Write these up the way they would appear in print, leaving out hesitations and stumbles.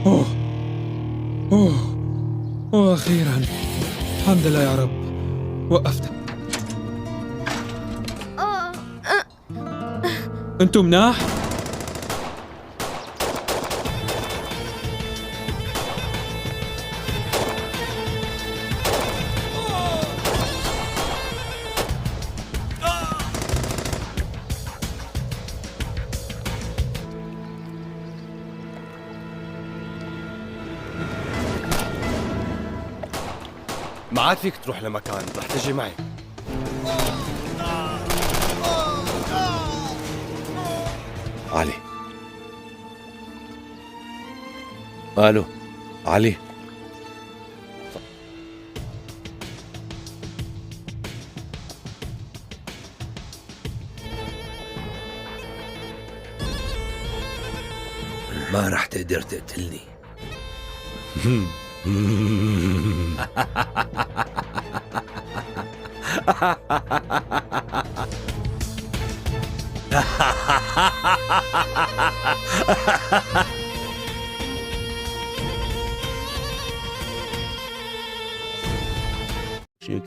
أوه أوه أخيرا، الحمد لله يا رب، وقفت. أنتم مناح؟ ما عاد فيك تروح لمكان، رح تجي معي. علي. الو علي. ما رح تقدر تقتلني.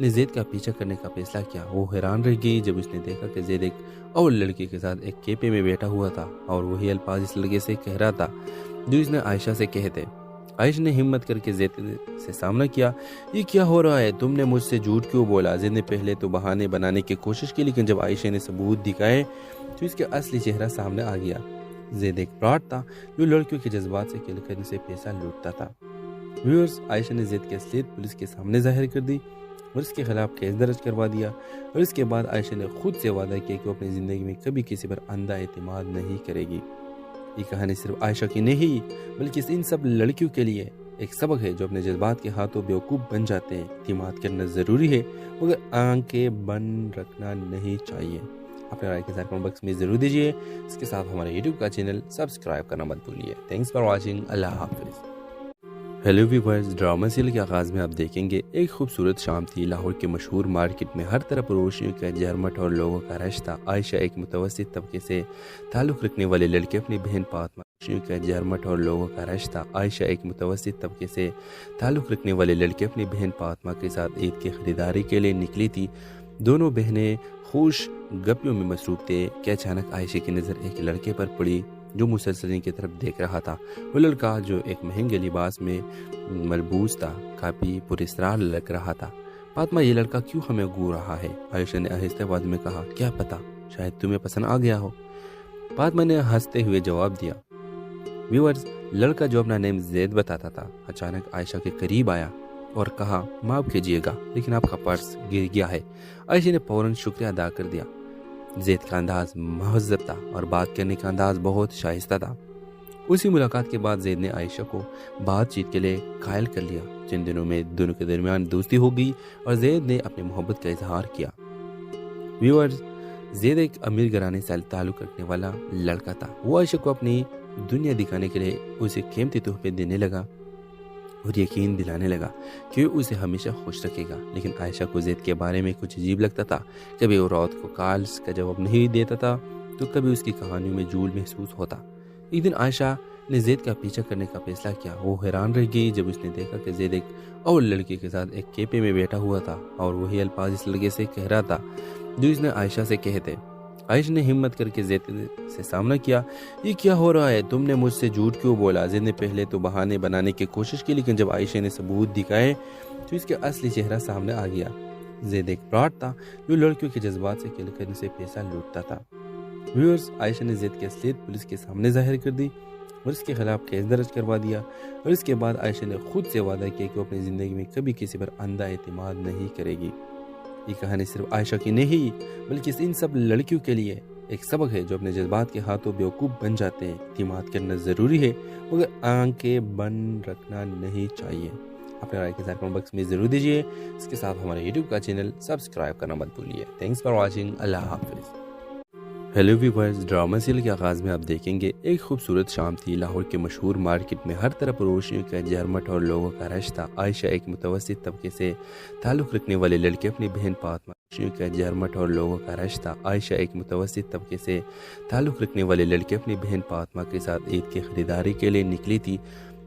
نے زید کا پیچھا کرنے کا فیصلہ کیا۔ وہ حیران رہ گئی جب اس نے دیکھا کہ زید ایک اور لڑکی کے ساتھ ایک کیپے میں بیٹھا ہوا تھا اور وہی الفاظ اس لڑکے سے کہہ رہا تھا جو اس نے عائشہ سے کہے تھے۔ عائشہ نے ہمت کر کے زید سے سامنا کیا۔ یہ کیا ہو رہا ہے؟ تم نے مجھ سے جھوٹ کیوں بولا؟ زید نے پہلے تو بہانے بنانے کی کوشش کی، لیکن جب عائشہ نے ثبوت دکھائے تو اس کا اصلی چہرہ سامنے آ گیا۔ زید ایک فراڈ تھا جو لڑکیوں کے جذبات سے کھیل کر اسے پیسہ لوٹتا تھا۔ ویورز، عائشہ نے زید کی اصلیت پولیس کے سامنے ظاہر کر دی اور اس کے خلاف کیس درج کروا دیا، اور اس کے بعد عائشہ نے خود سے وعدہ کیا کہ وہ اپنی زندگی میں کبھی کسی پر اندھا اعتماد نہیں کرے گی۔ یہ کہانی صرف عائشہ کی نہیں بلکہ ان سب لڑکیوں کے لیے ایک سبق ہے جو اپنے جذبات کے ہاتھوں بیوقوف بن جاتے ہیں۔ اعتماد کرنا ضروری ہے مگر آنکھیں بند رکھنا نہیں چاہیے۔ اپنے رائے کے ساتھ کمنٹ باکس میں ضرور دیجیے۔ اس کے ساتھ ہمارے یوٹیوب کا چینل سبسکرائب کرنا مت بھولیے۔ Thanks for watching. اللہ حافظ۔ ہیلو ویورز، ڈرامہ سیریل کے آغاز میں آپ دیکھیں گے ایک خوبصورت شام تھی۔ لاہور کے مشہور مارکیٹ میں ہر طرف روشنیوں کا جھرمٹ اور لوگوں کا رش تھا۔ عائشہ ایک متوسط طبقے سے تعلق رکھنے والی لڑکی اپنی بہن فاطمہ کا جھرمٹ اور لوگوں کا رش تھا۔ عائشہ ایک متوسط طبقے سے تعلق رکھنے والی لڑکی اپنی بہن فاطمہ کے ساتھ عید کی خریداری کے لیے نکلی تھی۔ دونوں بہنیں خوش گپیوں میں مصروف تھے کہ اچانک عائشہ کی نظر ایک لڑکے پر پڑی جو مسلسل ان کی طرف دیکھ رہا تھا۔ وہ لڑکا جو ایک مہنگے لباس میں ملبوس تھا کافی پراسرار لگ رہا تھا۔ فاطمہ، یہ لڑکا کیوں ہمیں گھور رہا ہے؟ عائشہ نے آہستہ آواز میں کہا۔ کیا پتا، شاید تمہیں پسند آ گیا ہو، فاطمہ نے ہنستے ہوئے جواب دیا۔ ویورز، لڑکا جو اپنا نیم زید بتاتا تھا اچانک عائشہ کے قریب آیا اور کہا، معاف کیجیے گا لیکن آپ کا پرس گر گیا ہے۔ عائشہ نے فوراً شکریہ ادا کر دیا۔ زید کا انداز مہذب تھا اور بات کرنے کا انداز بہت شائستہ تھا۔ اسی ملاقات کے بعد زید نے عائشہ کو بات چیت کے لیے قائل کر لیا۔ چند دنوں میں دونوں کے درمیان دوستی ہو گئی اور زید نے اپنی محبت کا اظہار کیا۔ ویورز، زید ایک امیر گھرانے سے تعلق رکھنے والا لڑکا تھا۔ وہ عائشہ کو اپنی دنیا دکھانے کے لیے اسے قیمتی تحفے دینے لگا اور یقین دلانے لگا کہ وہ اسے ہمیشہ خوش رکھے گا، لیکن عائشہ کو زید کے بارے میں کچھ عجیب لگتا تھا۔ کبھی وہ رات کو کالز کا جواب نہیں دیتا تھا تو کبھی اس کی کہانیوں میں جھول محسوس ہوتا۔ ایک دن عائشہ نے زید کا پیچھا کرنے کا فیصلہ کیا۔ وہ حیران رہ گئی جب اس نے دیکھا کہ زید ایک اور لڑکی کے ساتھ ایک کیپے میں بیٹھا ہوا تھا اور وہی الفاظ اس لڑکے سے کہہ رہا تھا جو اس نے عائشہ سے کہے تھے۔ عائشہ نے ہمت کر کے زید سے سامنا کیا۔ یہ کیا ہو رہا ہے؟ تم نے مجھ سے جھوٹ کیوں بولا؟ زید نے پہلے تو بہانے بنانے کی کوشش کی، لیکن جب عائشہ نے ثبوت دکھائے تو اس کا اصلی چہرہ سامنے آ گیا۔ زید ایک فراڈ تھا جو لڑکیوں کے جذبات سے کھیل کر اسے پیسہ لوٹتا تھا۔ ویورز، عائشہ نے زید کی اصلیت پولیس کے سامنے ظاہر کر دی اور اس کے خلاف کیس درج کروا دیا، اور اس کے بعد عائشہ نے خود سے وعدہ کیا کہ وہ اپنی زندگی میں کبھی کسی پر اندھا اعتماد نہیں کرے گی۔ یہ کہانی صرف عائشہ کی نہیں بلکہ ان سب لڑکیوں کے لیے ایک سبق ہے جو اپنے جذبات کے ہاتھوں بیوقوف بن جاتے ہیں۔ اعتماد کرنا ضروری ہے مگر آنکھیں بند رکھنا نہیں چاہیے۔ اپنے رائے کے ساتھ کمنٹ باکس میں ضرور دیجیے۔ اس کے ساتھ ہمارے یوٹیوب کا چینل سبسکرائب کرنا مت بھولیے۔ Thanks for watching. اللہ حافظ۔ ہیلو ویورز، ڈرامہ سیریل کے آغاز میں آپ دیکھیں گے ایک خوبصورت شام تھی۔ لاہور کے مشہور مارکیٹ میں ہر طرف روشنیوں کا جھرمٹ اور لوگوں کا رش تھا۔ عائشہ ایک متوسط طبقے سے تعلق رکھنے والی لڑکی اپنی بہن فاطمہ کا جھرمٹ اور لوگوں کا رش تھا۔ عائشہ ایک متوسط طبقے سے تعلق رکھنے والی لڑکی اپنی بہن فاطمہ کے ساتھ عید کی خریداری کے لیے نکلی تھی۔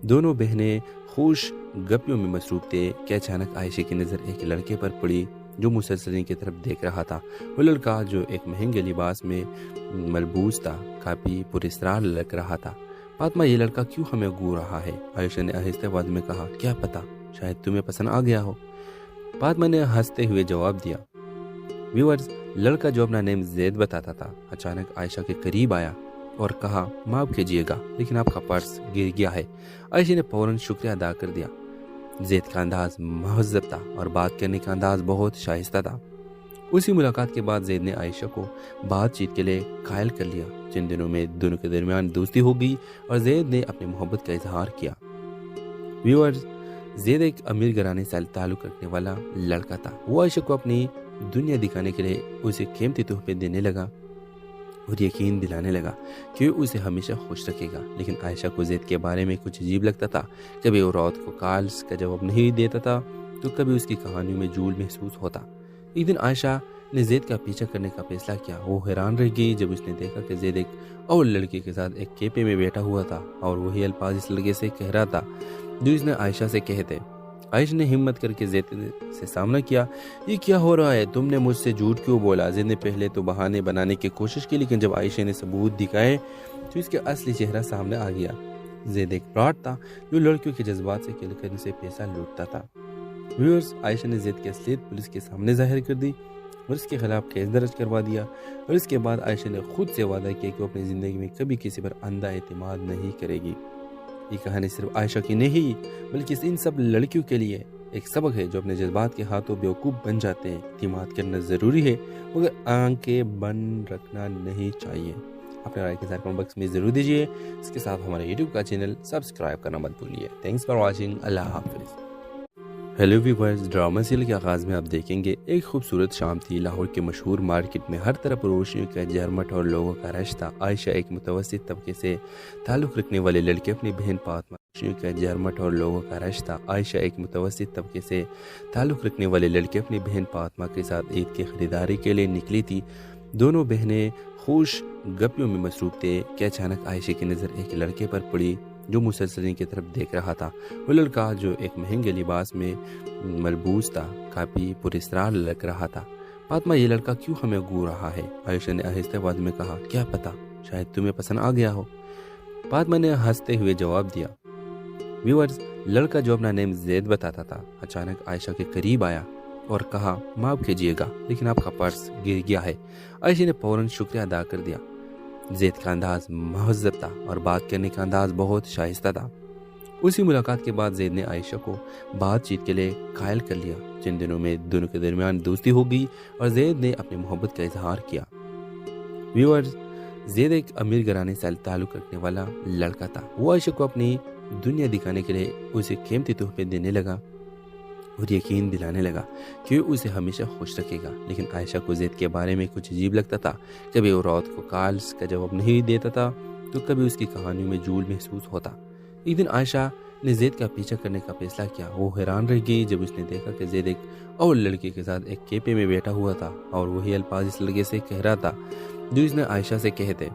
دونوں بہنیں خوش گپیوں میں مصروف تھے کہ اچانک عائشہ کی نظر ایک لڑکے پر پڑی جو مسلسل ان کی طرف دیکھ رہا تھا۔ وہ لڑکا جو ایک مہنگے لباس میں ملبوس تھا کافی پراسرار لگ رہا تھا۔ فاطمہ، یہ لڑکا کیوں ہمیں گھور رہا ہے؟ عائشہ نے آہستہ آواز میں کہا۔ کیا پتا، شاید تمہیں پسند آ گیا ہو، فاطمہ نے ہنستے ہوئے جواب دیا۔ ویورز، لڑکا جو اپنا نیم زید بتاتا تھا اچانک عائشہ کے قریب آیا اور کہا، معاف کیجیے گا لیکن آپ کا پرس گر گیا ہے۔ عائشہ نے فوراً شکریہ ادا کر دیا۔ زید کا انداز مہذب تھا اور بات کرنے کا انداز بہت شائستہ تھا۔ اسی ملاقات کے بعد زید نے عائشہ کو بات چیت کے لیے قائل کر لیا۔ چند دنوں میں دونوں کے درمیان دوستی ہو گئی اور زید نے اپنی محبت کا اظہار کیا۔ ویورز، زید ایک امیر گھرانے سے تعلق رکھنے والا لڑکا تھا۔ وہ عائشہ کو اپنی دنیا دکھانے کے لیے اسے قیمتی تحفے دینے لگا اور یقین دلانے لگا کہ وہ اسے ہمیشہ خوش رکھے گا، لیکن عائشہ کو زید کے بارے میں کچھ عجیب لگتا تھا۔ کبھی وہ رات کو کالز کا جواب نہیں دیتا تھا تو کبھی اس کی کہانیوں میں جھول محسوس ہوتا۔ ایک دن عائشہ نے زید کا پیچھا کرنے کا فیصلہ کیا۔ وہ حیران رہ گئی جب اس نے دیکھا کہ زید ایک اور لڑکی کے ساتھ ایک کیپے میں بیٹھا ہوا تھا اور وہی الفاظ اس لڑکے سے کہہ رہا تھا جو اس نے عائشہ سے کہے تھے۔ عائشہ نے ہمت کر کے زید سے سامنا کیا، یہ کیا ہو رہا ہے؟ تم نے مجھ سے جھوٹ کیوں بولا؟ زید نے پہلے تو بہانے بنانے کی کوشش کی، لیکن جب عائشہ نے ثبوت دکھائے تو اس کے اصلی چہرہ سامنے آ گیا۔ زید ایک فراڈ تھا جو لڑکیوں کے جذبات سے کھیل کر ان سے پیسہ لوٹتا تھا۔ ویورز، عائشہ نے زید کی اصلیت پولیس کے سامنے ظاہر کر دی اور اس کے خلاف کیس درج کروا دیا، اور اس کے بعد عائشہ نے خود سے وعدہ کیا کہ وہ اپنی زندگی میں کبھی کسی پر اندھا اعتماد نہیں کرے گی۔ یہ کہانی صرف عائشہ کی نہیں بلکہ ان سب لڑکیوں کے لیے ایک سبق ہے جو اپنے جذبات کے ہاتھوں بیوقوف بن جاتے ہیں۔ اعتماد کرنا ضروری ہے مگر آنکھیں بند رکھنا نہیں چاہیے۔ اپنے رائے کے ساتھ کمنٹ باکس میں ضرور دیجیے۔ اس کے ساتھ ہمارے یوٹیوب کا چینل سبسکرائب کرنا مت بھولیے۔ Thanks for watching. اللہ حافظ۔ ہیلو ویورز، ڈرامہ سیریل کے آغاز میں آپ دیکھیں گے ایک خوبصورت شام تھی۔ لاہور کے مشہور مارکیٹ میں ہر طرف روشنیوں کا جھرمٹ اور لوگوں کا رش تھا۔ عائشہ ایک متوسط طبقے سے تعلق رکھنے والی لڑکی اپنی بہن فاطمہ کا جھرمٹ اور لوگوں کا رش تھا۔ عائشہ ایک متوسط طبقے سے تعلق رکھنے والی لڑکی اپنی بہن فاطمہ کے ساتھ عید کی خریداری کے لیے نکلی تھی۔ دونوں بہنیں خوش گپیوں میں مصروف تھے کہ اچانک عائشہ کی نظر ایک لڑکے پر پڑی جو مسلسل ان کی طرف دیکھ رہا تھا۔ وہ لڑکا جو ایک مہنگے لباس میں ملبوس تھا کافی پراسرار لگ رہا تھا۔ فاطمہ، یہ لڑکا کیوں ہمیں گھور رہا ہے؟ عائشہ نے آہستہ آواز میں کہا، کیا پتا، شاید تمہیں پسند آ گیا ہو۔ فاطمہ نے ہنستے ہوئے جواب دیا۔ ویورز، لڑکا جو اپنا نیم زید بتاتا تھا اچانک عائشہ کے قریب آیا اور کہا، معاف کیجیے گا لیکن آپ کا پرس گر گیا ہے۔ عائشہ نے فوراً شکریہ ادا کر دیا۔ زید کا انداز مہذب تھا اور بات کرنے کا انداز بہت شائستہ تھا۔ اسی ملاقات کے بعد زید نے عائشہ کو بات چیت کے لیے قائل کر لیا۔ چند دنوں میں دونوں کے درمیان دوستی ہو گئی اور زید نے اپنی محبت کا اظہار کیا۔ ویورز، زید ایک امیر گھرانے سے تعلق رکھنے والا لڑکا تھا۔ وہ عائشہ کو اپنی دنیا دکھانے کے لیے اسے قیمتی تحفے دینے لگا اور یقین دلانے لگا کہ وہ اسے ہمیشہ خوش رکھے گا، لیکن عائشہ کو زید کے بارے میں کچھ عجیب لگتا تھا۔ کبھی وہ رات کو کالز کا جواب نہیں دیتا تھا تو کبھی اس کی کہانیوں میں جھول محسوس ہوتا۔ ایک دن عائشہ نے زید کا پیچھا کرنے کا فیصلہ کیا۔ وہ حیران رہ گئی جب اس نے دیکھا کہ زید ایک اور لڑکی کے ساتھ ایک کیفے میں بیٹھا ہوا تھا اور وہی الفاظ اس لڑکے سے کہہ رہا تھا جو اس نے عائشہ سے کہے تھے۔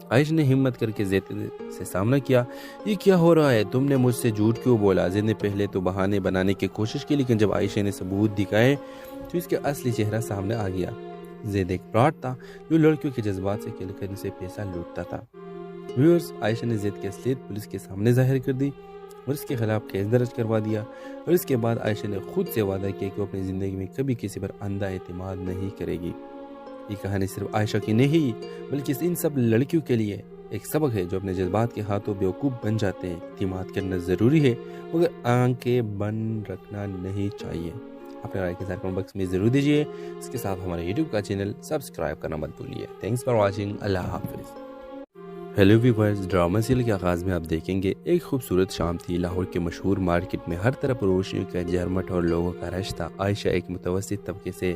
عائشہ نے ہمت کر کے زید سے سامنا کیا، یہ کیا ہو رہا ہے؟ تم نے مجھ سے جھوٹ کیوں بولا؟ زید نے پہلے تو بہانے بنانے کی کوشش کی، لیکن جب عائشہ نے ثبوت دکھائے تو اس کے اصلی چہرہ سامنے آ گیا۔ زید ایک فراڈ تھا جو لڑکیوں کے جذبات سے کھیل کر ان سے پیسہ لوٹتا تھا۔ ویورز، عائشہ نے زید کی اصلیت پولیس کے سامنے ظاہر کر دی اور اس کے خلاف کیس درج کروا دیا، اور اس کے بعد عائشہ نے خود سے وعدہ کیا کہ وہ اپنی زندگی میں کبھی کسی پر اندھا اعتماد نہیں کرے گی۔ یہ کہانی صرف عائشہ کی نہیں بلکہ ان سب لڑکیوں کے لیے ایک سبق ہے جو اپنے جذبات کے ہاتھوں بیوقوف بن جاتے ہیں۔ اعتماد کرنا ضروری ہے مگر آنکھیں بند رکھنا نہیں چاہیے۔ اپنے رائے کے ساتھ کمنٹ باکس میں ضرور دیجیے۔ اس کے ساتھ ہمارے یوٹیوب کا چینل سبسکرائب کرنا مت بھولیے۔ Thanks for watching. اللہ حافظ۔ ہیلو ویورز، ڈرامہ سیریل کے آغاز میں آپ دیکھیں گے ایک خوبصورت شام تھی۔ لاہور کے مشہور مارکیٹ میں ہر طرف روشنیوں کا جھرمٹ اور لوگوں کا رش تھا۔ عائشہ ایک متوسط طبقے سے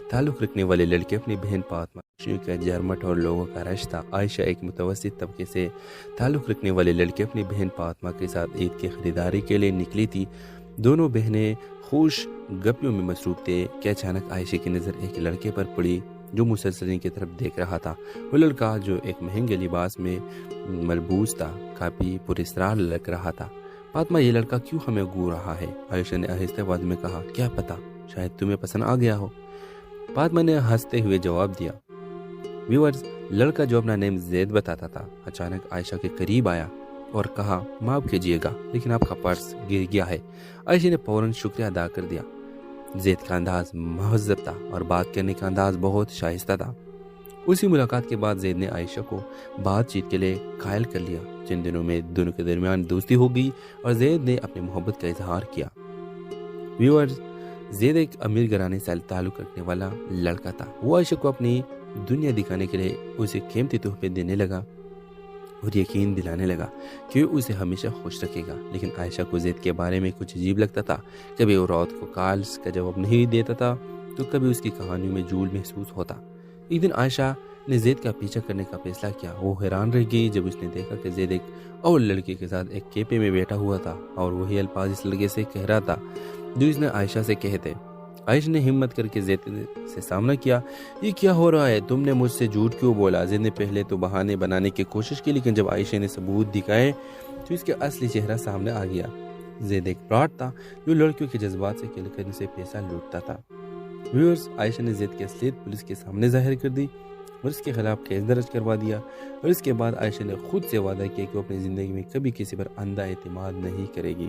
تعلق رکھنے والی لڑکی اپنی بہن فاطمہ کا جھرمٹ اور لوگوں کا رش تھا۔ عائشہ ایک متوسط طبقے سے تعلق رکھنے والی لڑکی اپنی بہن فاطمہ کے ساتھ عید کی خریداری کے لیے نکلی تھی۔ دونوں بہنیں خوش گپیوں میں مصروف تھے کہ اچانک عائشہ کی نظر ایک لڑکے پر پڑی جو مسلسل ان کی طرف دیکھ رہا تھا۔ وہ لڑکا جو ایک مہنگے لباس میں ملبوس تھا کافی پراسرار لگ رہا تھا۔ فاطمہ، یہ لڑکا کیوں ہمیں گھور رہا ہے؟ عائشہ نے آہستہ آواز میں کہا، کیا پتا، شاید تمہیں پسند آ گیا ہو۔ فاطمہ نے ہنستے ہوئے جواب دیا۔ ویورز، لڑکا جو اپنا نیم زید بتاتا تھا اچانک عائشہ کے قریب آیا اور کہا، معاف کیجیے گا لیکن آپ کا پرس گر گیا ہے۔ عائشہ نے فوراً شکریہ ادا کر دیا۔ زید کا انداز مہذب تھا اور بات کرنے کا انداز بہت شائستہ تھا۔ اسی ملاقات کے بعد زید نے عائشہ کو بات چیت کے لیے قائل کر لیا۔ چند دنوں میں دونوں کے درمیان دوستی ہو گئی اور زید نے اپنی محبت کا اظہار کیا۔ ویورز، زید ایک امیر گھرانے سے تعلق رکھنے والا لڑکا تھا۔ وہ عائشہ کو اپنی دنیا دکھانے کے لیے اسے قیمتی تحفے دینے لگا اور یقین دلانے لگا کہ وہ اسے ہمیشہ خوش رکھے گا، لیکن عائشہ کو زید کے بارے میں کچھ عجیب لگتا تھا۔ کبھی وہ رات کو کالز کا جواب نہیں دیتا تھا تو کبھی اس کی کہانیوں میں جھول محسوس ہوتا۔ ایک دن عائشہ نے زید کا پیچھا کرنے کا فیصلہ کیا۔ وہ حیران رہ گئی جب اس نے دیکھا کہ زید ایک اور لڑکی کے ساتھ ایک کیفے میں بیٹھا ہوا تھا اور وہی الفاظ اس لڑکے سے کہہ رہا تھا جو اس نے عائشہ سے کہے تھے۔ عائشہ نے ہمت کر کے زید سے سامنا کیا، یہ کیا ہو رہا ہے؟ تم نے مجھ سے جھوٹ کیوں بولا؟ زید نے پہلے تو بہانے بنانے کی کوشش کی، لیکن جب عائشہ نے ثبوت دکھائے تو اس کے اصلی چہرہ سامنے آ گیا۔ زید ایک فراڈ تھا جو لڑکیوں کے جذبات سے کھیل کر ان سے پیسہ لوٹتا تھا۔ ویورز، عائشہ نے زید کی اصلیت پولیس کے سامنے ظاہر کر دی اور اس کے خلاف کیس درج کروا دیا، اور اس کے بعد عائشہ نے خود سے وعدہ کیا کہ وہ اپنی زندگی میں کبھی کسی پر اندھا اعتماد نہیں کرے گی۔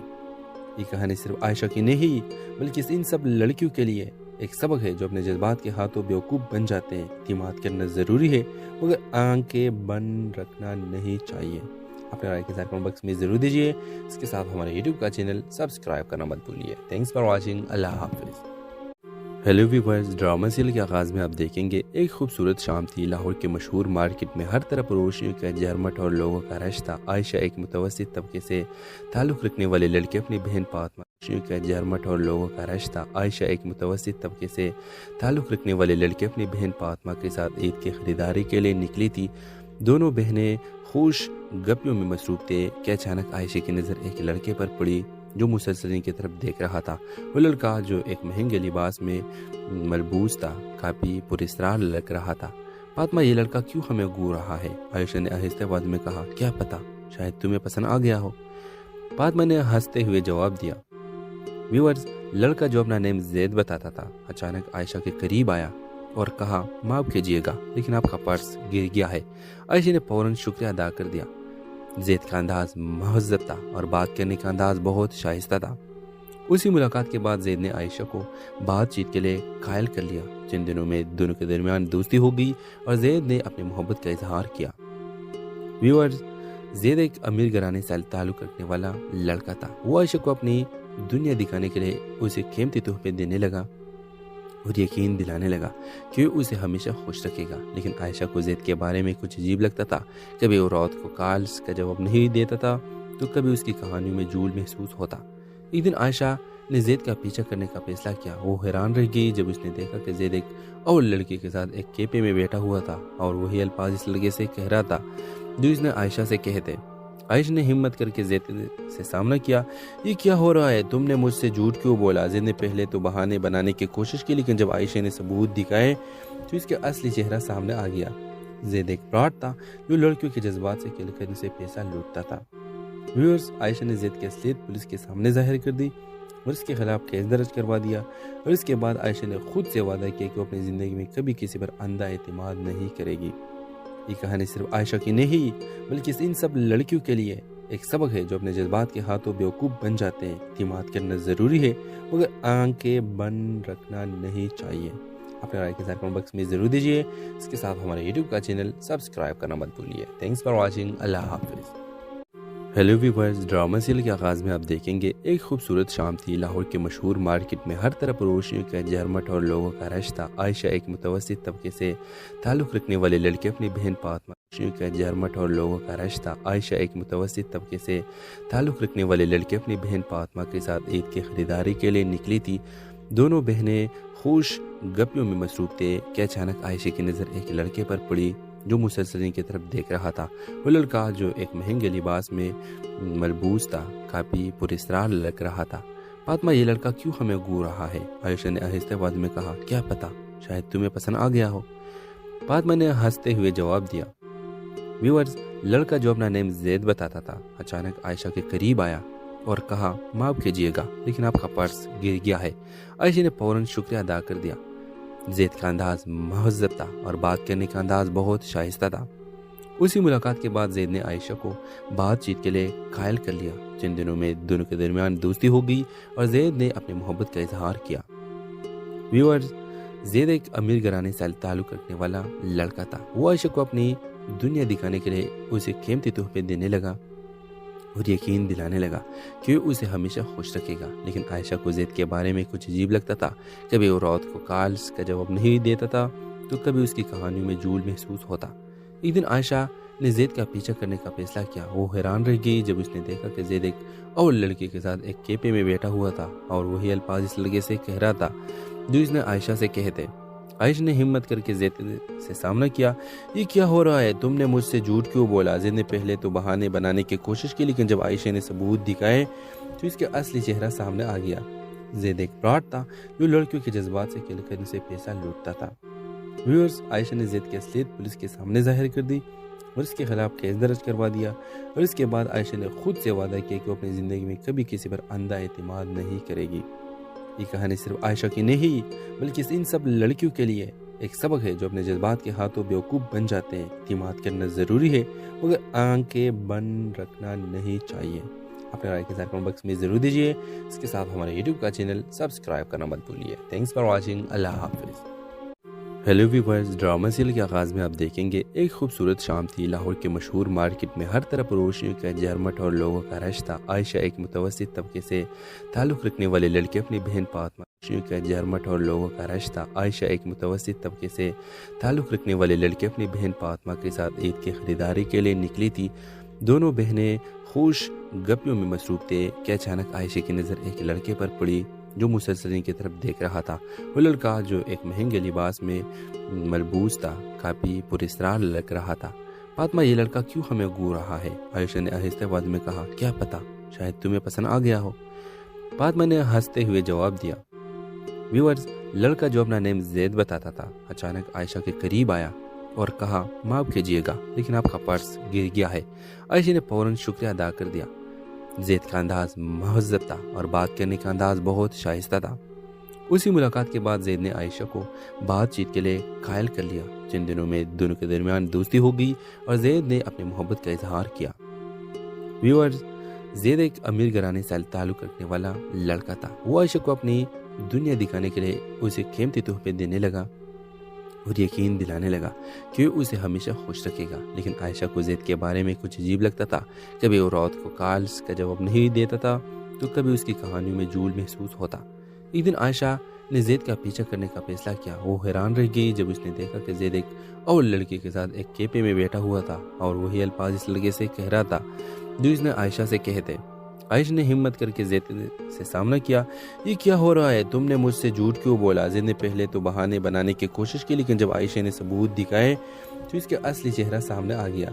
یہ کہانی صرف عائشہ کی نہیں بلکہ ان سب لڑکیوں کے لیے ایک سبق ہے جو اپنے جذبات کے ہاتھوں بیوقوف بن جاتے ہیں۔ اعتماد کرنا ضروری ہے مگر آنکھیں بند رکھنا نہیں چاہیے۔ اپنے رائے کے ساتھ کمنٹ باکس میں ضرور دیجیے۔ اس کے ساتھ ہمارے یوٹیوب کا چینل سبسکرائب کرنا مت بھولیے۔ Thanks for watching. اللہ حافظ۔ ہیلو ویورز، ڈرامہ سیریل کے آغاز میں آپ دیکھیں گے ایک خوبصورت شام تھی۔ لاہور کے مشہور مارکیٹ میں ہر طرف روشنیوں کا جھرمٹ اور لوگوں کا رش تھا۔ عائشہ ایک متوسط طبقے سے تعلق رکھنے والی لڑکی اپنی بہن فاطمہ کا جھرمٹ اور لوگوں کا رش تھا۔ عائشہ ایک متوسط طبقے سے تعلق رکھنے والی لڑکی اپنی بہن فاطمہ کے ساتھ عید کی خریداری کے لیے نکلی تھی۔ دونوں بہنیں خوش گپیوں میں مصروف تھے کہ اچانک عائشہ کی نظر ایک لڑکے پر پڑی جو مسلسل کی طرف دیکھ رہا تھا۔ وہ لڑکا جو ایک مہنگے لباس میں ملبوس تھا کافی پراسرار لگ رہا تھا۔ فاطمہ، یہ لڑکا کیوں ہمیں گھور رہا ہے؟ عائشہ نے آہستہ آواز میں کہا۔ کیا پتا، شاید تمہیں پسند آ گیا ہو، فاطمہ نے ہنستے ہوئے جواب دیا۔ ویورز، لڑکا جو اپنا نیم زید بتاتا تھا اچانک عائشہ کے قریب آیا اور کہا، معاف کیجیے گا لیکن آپ کا پرس گر گیا ہے۔ عائشہ نے فوراً شکریہ ادا کر دیا۔ زید کا انداز مہذب تھا اور بات کرنے کا انداز بہت شائستہ تھا۔ اسی ملاقات کے بعد زید نے عائشہ کو بات چیت کے لیے قائل کر لیا۔ چند دنوں میں دونوں کے درمیان دوستی ہو گئی اور زید نے اپنی محبت کا اظہار کیا۔ ویورز، زید ایک امیر گھرانے سے تعلق رکھنے والا لڑکا تھا۔ وہ عائشہ کو اپنی دنیا دکھانے کے لیے اسے قیمتی تحفے دینے لگا اور یقین دلانے لگا کہ وہ اسے ہمیشہ خوش رکھے گا۔ لیکن عائشہ کو زید کے بارے میں کچھ عجیب لگتا تھا۔ کبھی وہ رات کو کالز کا جواب نہیں دیتا تھا تو کبھی اس کی کہانیوں میں جھول محسوس ہوتا۔ ایک دن عائشہ نے زید کا پیچھا کرنے کا فیصلہ کیا۔ وہ حیران رہ گئی جب اس نے دیکھا کہ زید ایک اور لڑکی کے ساتھ ایک کیفے میں بیٹھا ہوا تھا اور وہی الفاظ اس لڑکے سے کہہ رہا تھا جو اس نے عائشہ سے کہے تھے۔ عائشہ نے ہمت کر کے زید سے سامنا کیا۔ یہ کیا ہو رہا ہے؟ تم نے مجھ سے جھوٹ کیوں بولا؟ زید نے پہلے تو بہانے بنانے کی کوشش کی لیکن جب عائشہ نے ثبوت دکھائے تو اس کا اصلی چہرہ سامنے آ گیا۔ زید ایک فراڈ تھا جو لڑکیوں کے جذبات سے کھیل کر ان سے پیسہ لوٹتا تھا۔ ویورز، عائشہ نے زید کی اصلیت پولیس کے سامنے ظاہر کر دی اور اس کے بعد عائشہ نے خود سے وعدہ کیا کہ وہ اپنی زندگی میں کبھی کسی پر اندھا اعتماد نہیں کرے گی۔ یہ کہانی صرف عائشہ کی نہیں بلکہ ان سب لڑکیوں کے لیے ایک سبق ہے جو اپنے جذبات کے ہاتھوں بیوقوف بن جاتے ہیں۔ اعتماد کرنا ضروری ہے مگر آنکھیں بند رکھنا نہیں چاہیے۔ اپنے رائے کے ساتھ کمنٹ باکس میں ضرور دیجیے۔ اس کے ساتھ ہمارے یوٹیوب کا چینل سبسکرائب کرنا مت بھولیے۔ Thanks for watching. اللہ حافظ۔ ہیلو ویورز، ڈرامہ سیریل کے آغاز میں آپ دیکھیں گے ایک خوبصورت شام تھی۔ لاہور کے مشہور مارکیٹ میں ہر طرف روشنیوں کا جھرمٹ اور لوگوں کا رش تھا۔ عائشہ ایک متوسط طبقے سے تعلق رکھنے والی لڑکی اپنی بہن فاطمہ کے ساتھ عید کی خریداری کے لیے نکلی تھی۔ دونوں بہنیں خوش گپیوں میں مصروف تھے کہ اچانک عائشہ کی نظر ایک لڑکے پر پڑی جو مسلسل کی طرف دیکھ رہا تھا۔ عائشہ نے پوراً شکریہ ادا کر دیا۔ زید کا انداز مہذب تھا اور بات کرنے کا انداز بہت شائستہ تھا۔ اسی ملاقات کے بعد زید نے عائشہ کو بات چیت کے لیے قائل کر لیا۔ ویورز، زید ایک امیر گھرانے سے تعلق رکھنے والا لڑکا تھا۔ وہ عائشہ کو اپنی دنیا دکھانے کے لیے اسے قیمتی تحفے دینے لگا اور یقین دلانے لگا کہ وہ اسے ہمیشہ خوش رکھے گا۔ لیکن عائشہ نے زید کا پیچھا کرنے کا فیصلہ کیا۔ وہ حیران رہ گئی جب اس نے دیکھا کہ زید ایک اور لڑکی کے ساتھ ایک کیفے میں بیٹھا ہوا تھا اور وہی الفاظ اس لڑکے سے کہہ رہا تھا جو اس نے عائشہ سے کہے تھے۔ عائشہ نے ہمت کر کے زید سے سامنا کیا۔ باکس میں ضرور دیجیے۔ اس کے ساتھ ہمارے یوٹیوب کا چینل سبسکرائب کرنا مت بھولیے۔ Thanks for watching. اللہ حافظ۔ ہیلو ویورز، ڈرامہ سیریل کے آغاز میں آپ دیکھیں گے ایک خوبصورت شام تھی۔ لاہور کے مشہور مارکیٹ میں ہر طرف روشنیوں کا جھرمٹ اور لوگوں کا رش تھا۔ عائشہ ایک متوسط طبقے سے تعلق رکھنے والی لڑکی اپنی بہن فاطمہ کا جھرمٹ اور لوگوں کا رش تھا۔ عائشہ ایک متوسط طبقے سے تعلق رکھنے والی لڑکی اپنی بہن فاطمہ کے ساتھ عید کی خریداری کے لیے نکلی تھی۔ دونوں بہنیں خوش گپیوں میں مصروف تھے کہ اچانک عائشہ کی نظر ایک لڑکے پر پڑی جو مسلسل کی طرف دیکھ رہا تھا۔ وہ لڑکا جو ایک مہنگے لباس میں ملبوس تھا کافی پراسرار لگ رہا تھا۔ فاطمہ، یہ لڑکا کیوں ہمیں گھور رہا ہے؟ عائشہ نے آہستہ آواز میں کہا۔ کیا پتا، شاید تمہیں پسند آ گیا ہو، فاطمہ نے ہنستے ہوئے جواب دیا۔ ویورز، لڑکا جو اپنا نیم زید بتاتا تھا اچانک عائشہ کے قریب آیا اور کہا، معاف کیجیے گا لیکن آپ کا پرس گر گیا ہے۔ عائشہ نے فوراً شکریہ ادا کر دیا۔ زید کا انداز مہذب تھا اور بات کرنے کا انداز بہت شائستہ تھا۔ اسی ملاقات کے بعد زید نے عائشہ کو بات چیت کے لیے قائل کر لیا۔ چند دنوں میں دونوں کے درمیان دوستی ہو گئی اور زید نے اپنی محبت کا اظہار کیا۔ ویورز، زید ایک امیر گھرانے سے تعلق رکھنے والا لڑکا تھا۔ وہ عائشہ کو اپنی دنیا دکھانے کے لیے اسے قیمتی تحفے دینے لگا اور یقین دلانے لگا کہ وہ اسے ہمیشہ خوش رکھے گا۔ لیکن عائشہ کو زید کے بارے میں کچھ عجیب لگتا تھا۔ کبھی وہ رات کو کالز کا جواب نہیں دیتا تھا تو کبھی اس کی کہانیوں میں جھول محسوس ہوتا۔ ایک دن عائشہ نے زید کا پیچھا کرنے کا فیصلہ کیا۔ وہ حیران رہ گئی جب اس نے دیکھا کہ زید ایک اور لڑکی کے ساتھ ایک کیفے میں بیٹھا ہوا تھا اور وہی الفاظ اس لڑکے سے کہہ رہا تھا جو اس نے عائشہ سے کہے تھے۔ عائشہ نے ہمت کر کے زید سے سامنا کیا۔ یہ کیا ہو رہا ہے؟ تم نے مجھ سے جھوٹ کیوں بولا؟ زید نے پہلے تو بہانے بنانے کی کوشش کی لیکن جب عائشہ نے ثبوت دکھائے تو اس کا اصلی چہرہ سامنے آ گیا۔ زید ایک فراڈ تھا جو لڑکیوں کے جذبات سے کھیل کر ان سے پیسہ لوٹتا تھا۔ ویورز، عائشہ نے زید کی اصلیت پولیس کے سامنے ظاہر کر دی اور اس کے خلاف کیس درج کروا دیا، اور اس کے بعد عائشہ نے خود سے وعدہ کیا کہ وہ اپنی زندگی میں کبھی کسی پر اندھا اعتماد نہیں کرے گی۔ یہ کہانی صرف عائشہ کی نہیں بلکہ ان سب لڑکیوں کے لیے ایک سبق ہے جو اپنے جذبات کے ہاتھوں بیوقوف بن جاتے ہیں۔ اعتماد کرنا ضروری ہے مگر آنکھیں بند رکھنا نہیں چاہیے۔ اپنے رائے کے ساتھ کمنٹ باکس میں ضرور دیجیے۔ اس کے ساتھ ہمارے یوٹیوب کا چینل سبسکرائب کرنا مت بھولیے۔ Thanks for watching. اللہ حافظ۔ ہیلو ویورز، ڈرامہ سیریل کے آغاز میں آپ دیکھیں گے ایک خوبصورت شام تھی۔ لاہور کے مشہور مارکیٹ میں ہر طرف روشنیوں کا جھرمٹ اور لوگوں کا رش تھا۔ عائشہ ایک متوسط طبقے سے تعلق رکھنے والے لڑکے اپنی بہن فاطمہ کا جھرمٹ اور لوگوں کا رش تھا۔ عائشہ ایک متوسط طبقے سے تعلق رکھنے والے لڑکے اپنی بہن فاطمہ کے ساتھ عید کی خریداری کے لیے نکلی تھی۔ دونوں بہنیں خوش گپیوں میں مصروف تھے کہ اچانک عائشہ کی نظر ایک لڑکے پر پڑی جو مسلسل کی طرف دیکھ رہا تھا۔ وہ لڑکا جو ایک مہنگے لباس میں ملبوس تھا کافی پراسرار لگ رہا تھا۔ فاطمہ، یہ لڑکا کیوں ہمیں گھور رہا ہے؟ عائشہ نے آہستہ آواز میں کہا۔ کیا پتا، شاید تمہیں پسند آ گیا ہو، فاطمہ نے ہنستے ہوئے جواب دیا۔ ویورز، لڑکا جو اپنا نیم زید بتاتا تھا اچانک عائشہ کے قریب آیا اور کہا، معاف کیجیے گا لیکن آپ کا پرس گر گیا ہے۔ عائشہ نے فوراً شکریہ ادا کر دیا۔ زید کا انداز مہذب تھا اور بات کرنے کا انداز بہت شائستہ تھا۔ اسی ملاقات کے بعد زید نے عائشہ کو بات چیت کے لیے قائل کر لیا۔ چند دنوں میں دونوں کے درمیان دوستی ہو گئی اور زید نے اپنی محبت کا اظہار کیا۔ ویورز، زید ایک امیر گھرانے سے تعلق رکھنے والا لڑکا تھا۔ وہ عائشہ کو اپنی دنیا دکھانے کے لیے اسے قیمتی تحفے دینے لگا اور یقین دلانے لگا کہ وہ اسے ہمیشہ خوش رکھے گا۔ لیکن عائشہ کو زید کے بارے میں کچھ عجیب لگتا تھا۔ کبھی وہ رات کو کالز کا جواب نہیں دیتا تھا تو کبھی اس کی کہانیوں میں جھول محسوس ہوتا۔ ایک دن عائشہ نے زید کا پیچھا کرنے کا فیصلہ کیا۔ وہ حیران رہ گئی جب اس نے دیکھا کہ زید ایک اور لڑکی کے ساتھ ایک کیفے میں بیٹھا ہوا تھا اور وہی الفاظ اس لڑکے سے کہہ رہا تھا جو اس نے عائشہ سے کہے تھے۔ عائشہ نے ہمت کر کے زید سے سامنا کیا۔ یہ کیا ہو رہا ہے؟ تم نے مجھ سے جھوٹ کیوں بولا؟ زید نے پہلے تو بہانے بنانے کی کوشش کی لیکن جب عائشہ نے ثبوت دکھائے تو اس کا اصلی چہرہ سامنے آ گیا۔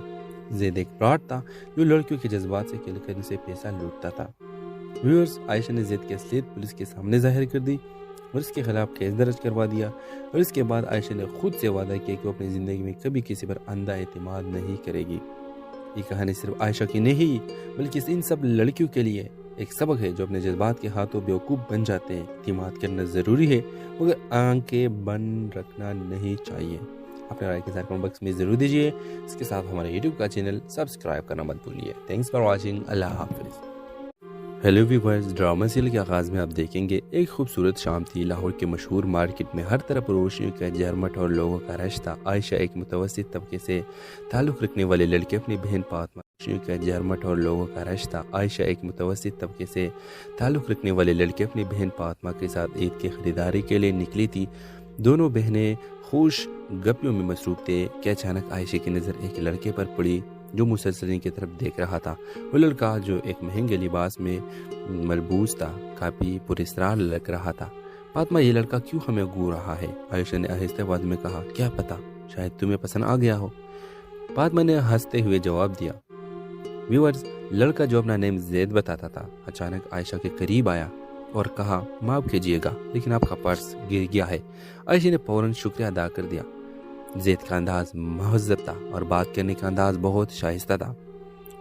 زید ایک فراڈ تھا جو لڑکیوں کے جذبات سے کھیل کر ان سے پیسہ لوٹتا تھا۔ ویورز، عائشہ نے زید کی اصلیت پولیس کے سامنے ظاہر کر دی اور اس کے خلاف کیس درج کروا دیا، اور اس کے بعد عائشہ نے خود سے وعدہ کیا کہ وہ اپنی زندگی میں کبھی کسی پر اندھا اعتماد نہیں کرے گی۔ یہ کہانی صرف عائشہ کی نہیں بلکہ ان سب لڑکیوں کے لیے ایک سبق ہے جو اپنے جذبات کے ہاتھوں بیوقوف بن جاتے ہیں۔ اعتماد کرنا ضروری ہے مگر آنکھیں بند رکھنا نہیں چاہیے۔ اپنے رائے کے ساتھ کمنٹ باکس میں ضرور دیجیے۔ اس کے ساتھ ہمارے یوٹیوب کا چینل سبسکرائب کرنا مت بھولیے۔ Thanks for watching. اللہ حافظ۔ ہیلو ویورز، ڈرامہ سیریل کے آغاز میں آپ دیکھیں گے ایک خوبصورت شام تھی۔ لاہور کے مشہور مارکیٹ میں ہر طرف روشنیوں کا جھرمٹ اور لوگوں کا رش تھا۔ عائشہ ایک متوسط طبقے سے تعلق رکھنے والے لڑکے اپنی بہن فاطمہ کا جھرمٹ اور لوگوں کا رش تھا۔ عائشہ ایک متوسط طبقے سے تعلق رکھنے والے لڑکے اپنی بہن فاطمہ کے ساتھ عید کی خریداری کے لیے نکلی تھی۔ دونوں بہنیں خوش گپیوں میں مصروف تھے کہ اچانک عائشہ کی نظر ایک لڑکے پر پڑی جو مسلسل کی طرف دیکھ رہا تھا۔ وہ لڑکا جو ایک مہنگے لباس میں ملبوس تھا کافی پراسرار لگ رہا تھا۔ فاطمہ، یہ لڑکا کیوں ہمیں گھور رہا ہے؟ عائشہ نے آہستہ آواز میں کہا۔ کیا پتا، شاید تمہیں پسند آ گیا ہو، فاطمہ نے ہنستے ہوئے جواب دیا۔ ویورز، لڑکا جو اپنا نیم زید بتاتا تھا اچانک عائشہ کے قریب آیا اور کہا، معاف کیجیے گا لیکن آپ کا پرس گر گیا ہے۔ عائشہ نے فوراً شکریہ ادا کر دیا۔ زید کا انداز مہذب تھا اور بات کرنے کا انداز بہت شائستہ تھا۔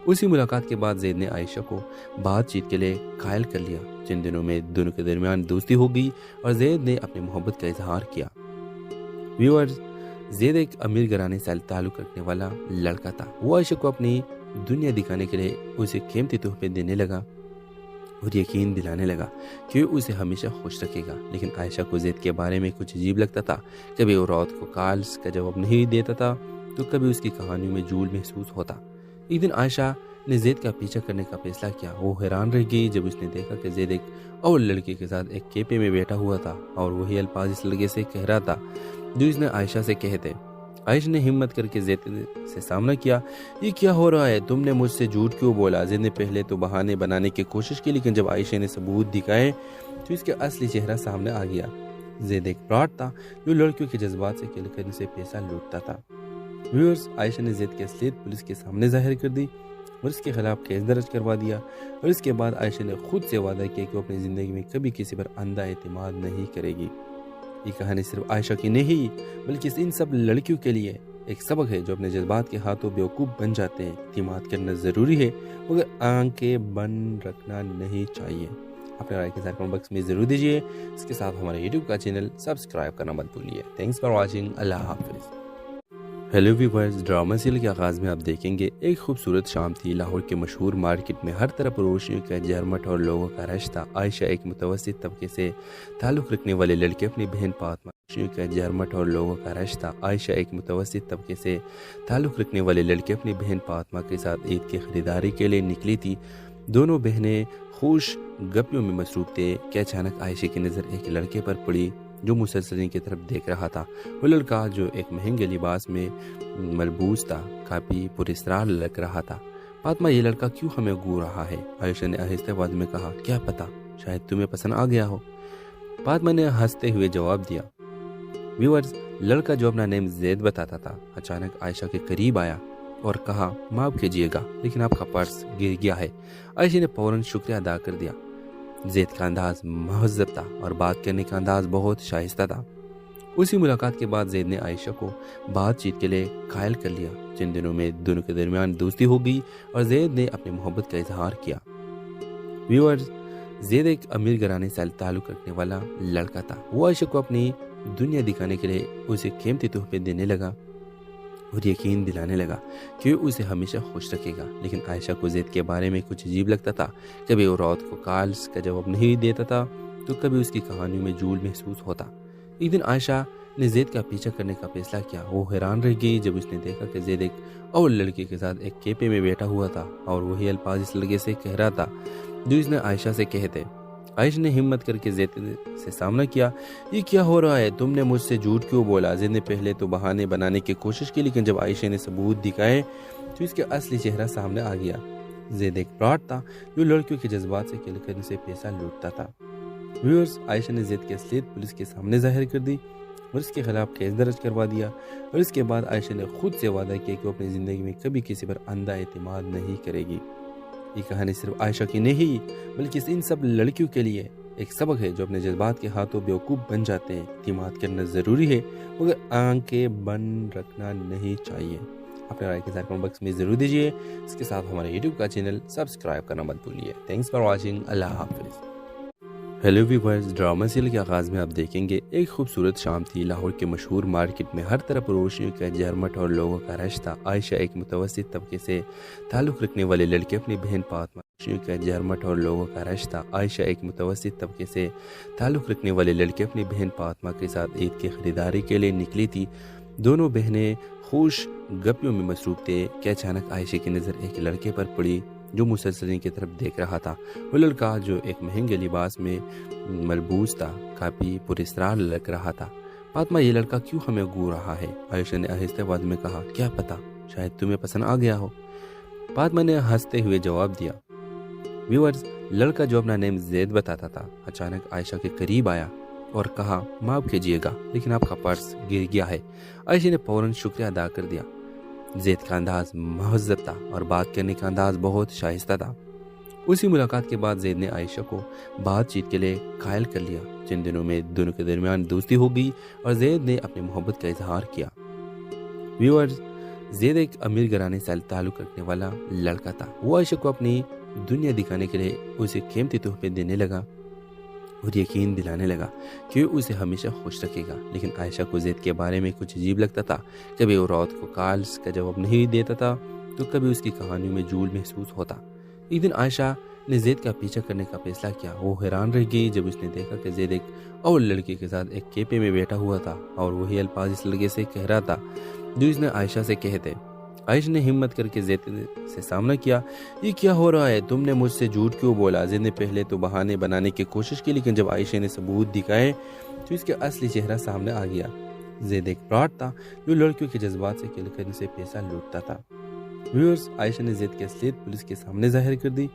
اسی ملاقات کے بعد زید نے عائشہ کو بات چیت کے لیے قائل کر لیا۔ چند دنوں میں دونوں کے درمیان دوستی ہو گئی اور زید نے اپنی محبت کا اظہار کیا۔ ویورز، زید ایک امیر گھرانے سے تعلق رکھنے والا لڑکا تھا۔ وہ عائشہ کو اپنی دنیا دکھانے کے لیے اسے قیمتی تحفے دینے لگا اور یقین دلانے لگا کہ وہ اسے ہمیشہ خوش رکھے گا۔ لیکن عائشہ کو زید کے بارے میں کچھ عجیب لگتا تھا۔ کبھی وہ رات کو کالز کا جواب نہیں دیتا تھا تو کبھی اس کی کہانیوں میں جھول محسوس ہوتا۔ ایک دن عائشہ نے زید کا پیچھا کرنے کا فیصلہ کیا۔ وہ حیران رہ گئی جب اس نے دیکھا کہ زید ایک اور لڑکی کے ساتھ ایک کیفے میں بیٹھا ہوا تھا اور وہی الفاظ اس لڑکے سے کہہ رہا تھا جو اس نے عائشہ سے کہے تھے۔ عائشہ نے ہمت کر کے زید سے سامنا کیا۔ یہ کیا ہو رہا ہے؟ تم نے مجھ سے جھوٹ کیوں بولا؟ زید نے پہلے تو بہانے بنانے کی کوشش کی لیکن جب عائشہ نے ثبوت دکھائے تو اس کا اصلی چہرہ سامنے آ گیا۔ زید ایک فراڈ تھا جو لڑکیوں کے جذبات سے کھیل کر ان سے پیسہ لوٹتا تھا۔ ویورز، عائشہ نے زید کی اصلیت پولیس کے سامنے ظاہر کر دی اور اس کے خلاف کیس درج کروا دیا، اور اس کے بعد عائشہ نے خود سے وعدہ کیا کہ وہ اپنی زندگی میں کبھی کسی پر اندھا اعتماد نہیں کرے گی۔ یہ کہانی صرف عائشہ کی نہیں بلکہ ان سب لڑکیوں کے لیے ایک سبق ہے جو اپنے جذبات کے ہاتھوں بیوقوف بن جاتے ہیں۔ اعتماد کرنا ضروری ہے مگر آنکھیں بند رکھنا نہیں چاہیے۔ اپنے رائے کے ساتھ کمنٹ باکس میں ضرور دیجیے۔ اس کے ساتھ ہمارے یوٹیوب کا چینل سبسکرائب کرنا مت بھولیے۔ Thanks for watching. اللہ حافظ۔ ہیلو ویورز، ڈرامہ سیریل کے آغاز میں آپ دیکھیں گے ایک خوبصورت شام تھی۔ لاہور کے مشہور مارکیٹ میں ہر طرف روشنیوں کا جھرمٹ اور لوگوں کا رش تھا۔ عائشہ ایک متوسط طبقے سے تعلق رکھنے والے لڑکے اپنی بہن فاطمہ کا جھرمٹ اور لوگوں کا رش تھا۔ عائشہ ایک متوسط طبقے سے تعلق رکھنے والے لڑکے اپنی بہن فاطمہ کے ساتھ عید کی خریداری کے لیے نکلی تھی۔ دونوں بہنیں خوش گپیوں میں مصروف تھے کہ اچانک عائشہ کی نظر ایک لڑکے پر پڑی جو مسلسل کی طرف دیکھ رہا تھا۔ وہ لڑکا جو ایک مہنگے لباس میں ملبوس تھا کافی پراسرار لگ رہا تھا۔ فاطمہ، یہ لڑکا کیوں ہمیں گھور رہا ہے؟ عائشہ نے آہستہ آواز میں کہا۔ کیا پتا، شاید تمہیں پسند آ گیا ہو، فاطمہ نے ہنستے ہوئے جواب دیا۔ ویورز، لڑکا جو اپنا نیم زید بتاتا تھا اچانک عائشہ کے قریب آیا اور کہا، معاف کیجیے گا لیکن آپ کا پرس گر گیا ہے۔ عائشہ نے فوراً شکریہ ادا کر دیا۔ زید کا انداز مہذب تھا اور بات کرنے کا انداز بہت شائستہ تھا۔ اسی ملاقات کے بعد زید نے عائشہ کو بات چیت کے لیے قائل کر لیا۔ چند دنوں میں دونوں کے درمیان دوستی ہو گئی اور زید نے اپنی محبت کا اظہار کیا۔ ویورز، زید ایک امیر گھرانے سے تعلق رکھنے والا لڑکا تھا۔ وہ عائشہ کو اپنی دنیا دکھانے کے لیے اسے قیمتی تحفے دینے لگا اور یقین دلانے لگا کہ وہ اسے ہمیشہ خوش رکھے گا۔ لیکن عائشہ کو زید کے بارے میں کچھ عجیب لگتا تھا۔ کبھی وہ رات کو کالز کا جواب نہیں دیتا تھا تو کبھی اس کی کہانیوں میں جھول محسوس ہوتا۔ ایک دن عائشہ نے زید کا پیچھا کرنے کا فیصلہ کیا۔ وہ حیران رہ گئی جب اس نے دیکھا کہ زید ایک اور لڑکی کے ساتھ ایک کیفے میں بیٹھا ہوا تھا اور وہی الفاظ اس لڑکے سے کہہ رہا تھا جو اس نے عائشہ سے کہے تھے۔ عائشہ نے ہمت کر کے زید سے سامنا کیا۔ یہ کیا ہو رہا ہے؟ تم نے مجھ سے جھوٹ کیوں بولا؟ زید نے پہلے تو بہانے بنانے کی کوشش کی لیکن جب عائشہ نے ثبوت دکھائے تو اس کا اصلی چہرہ سامنے آ گیا۔ زید ایک فراڈ تھا جو لڑکیوں کے جذبات سے کھیل کر ان سے پیسہ لوٹتا تھا۔ ویورز، عائشہ نے زید کی اصلیت پولیس کے سامنے ظاہر کر دی اور اس کے خلاف کیس درج کروا دیا، اور اس کے بعد عائشہ نے خود سے وعدہ کیا کہ وہ اپنی زندگی میں کبھی کسی پر اندھا اعتماد نہیں کرے گی۔ یہ کہانی صرف عائشہ کی نہیں بلکہ ان سب لڑکیوں کے لیے ایک سبق ہے جو اپنے جذبات کے ہاتھوں بیوقوف بن جاتے ہیں۔ اعتماد کرنا ضروری ہے مگر آنکھیں بند رکھنا نہیں چاہیے۔ اپنے رائے کے ساتھ کمنٹ باکس میں ضرور دیجیے۔ اس کے ساتھ ہمارے یوٹیوب کا چینل سبسکرائب کرنا مت بھولیے۔ Thanks for watching. اللہ حافظ۔ ہیلو ویورز، ڈرامہ سیریل کے آغاز میں آپ دیکھیں گے ایک خوبصورت شام تھی۔ لاہور کے مشہور مارکیٹ میں ہر طرف روشنیوں کا جھرمٹ اور لوگوں کا رش تھا۔ عائشہ ایک متوسط طبقے سے تعلق رکھنے والے لڑکے اپنی بہن فاطمہ کا جھرمٹ اور لوگوں کا رش تھا۔ عائشہ ایک متوسط طبقے سے تعلق رکھنے والے لڑکے اپنی بہن فاطمہ کے ساتھ عید کی خریداری کے لیے نکلی تھی۔ دونوں بہنیں خوش گپیوں میں مصروف تھے کہ اچانک عائشہ کی نظر ایک لڑکے پر پڑی جو مسلسل کی طرف دیکھ رہا تھا۔ وہ لڑکا جو ایک مہنگے لباس میں ملبوس تھا کافی پراسرار لگ رہا تھا۔ فاطمہ، یہ لڑکا کیوں ہمیں گھور رہا ہے؟ عائشہ نے آہستہ آواز میں کہا۔ کیا پتا، شاید تمہیں پسند آ گیا ہو، فاطمہ نے ہنستے ہوئے جواب دیا۔ ویورز، لڑکا جو اپنا نیم زید بتاتا تھا اچانک عائشہ کے قریب آیا اور کہا، معاف کیجیے گا لیکن آپ کا پرس گر گیا ہے۔ عائشہ نے فوراً شکریہ ادا کر دیا۔ زید کا انداز مہذب تھا اور بات کرنے کا انداز بہت شائستہ تھا۔ اسی ملاقات کے بعد زید نے عائشہ کو بات چیت کے لیے قائل کر لیا۔ چند دنوں میں دونوں کے درمیان دوستی ہو گئی اور زید نے اپنی محبت کا اظہار کیا۔ ویورز، زید ایک امیر گھرانے سے تعلق رکھنے والا لڑکا تھا۔ وہ عائشہ کو اپنی دنیا دکھانے کے لیے اسے قیمتی تحفے دینے لگا اور یقین دلانے لگا کہ وہ اسے ہمیشہ خوش رکھے گا۔ لیکن عائشہ کو زید کے بارے میں کچھ عجیب لگتا تھا۔ کبھی وہ رات کو کالز کا جواب نہیں دیتا تھا تو کبھی اس کی کہانیوں میں جھول محسوس ہوتا۔ ایک دن عائشہ نے زید کا پیچھا کرنے کا فیصلہ کیا۔ وہ حیران رہ گئی جب اس نے دیکھا کہ زید ایک اور لڑکی کے ساتھ ایک کیفے میں بیٹھا ہوا تھا اور وہی الفاظ اس لڑکے سے کہہ رہا تھا جو اس نے عائشہ سے کہے تھے۔ عائشہ نے ہمت کر کے زید سے سامنا کیا۔ یہ کیا ہو رہا ہے؟ تم نے مجھ سے جھوٹ کیوں بولا؟ زید نے پہلے تو بہانے بنانے کی کوشش کی لیکن جب عائشہ نے ثبوت دکھائے تو اس کا اصلی چہرہ سامنے آ گیا۔ زید ایک فراڈ تھا جو لڑکیوں کے جذبات سے کھیل کر ان سے پیسہ لوٹتا تھا۔ ویورز، عائشہ نے زید کی اصلیت پولیس کے سامنے ظاہر کر دی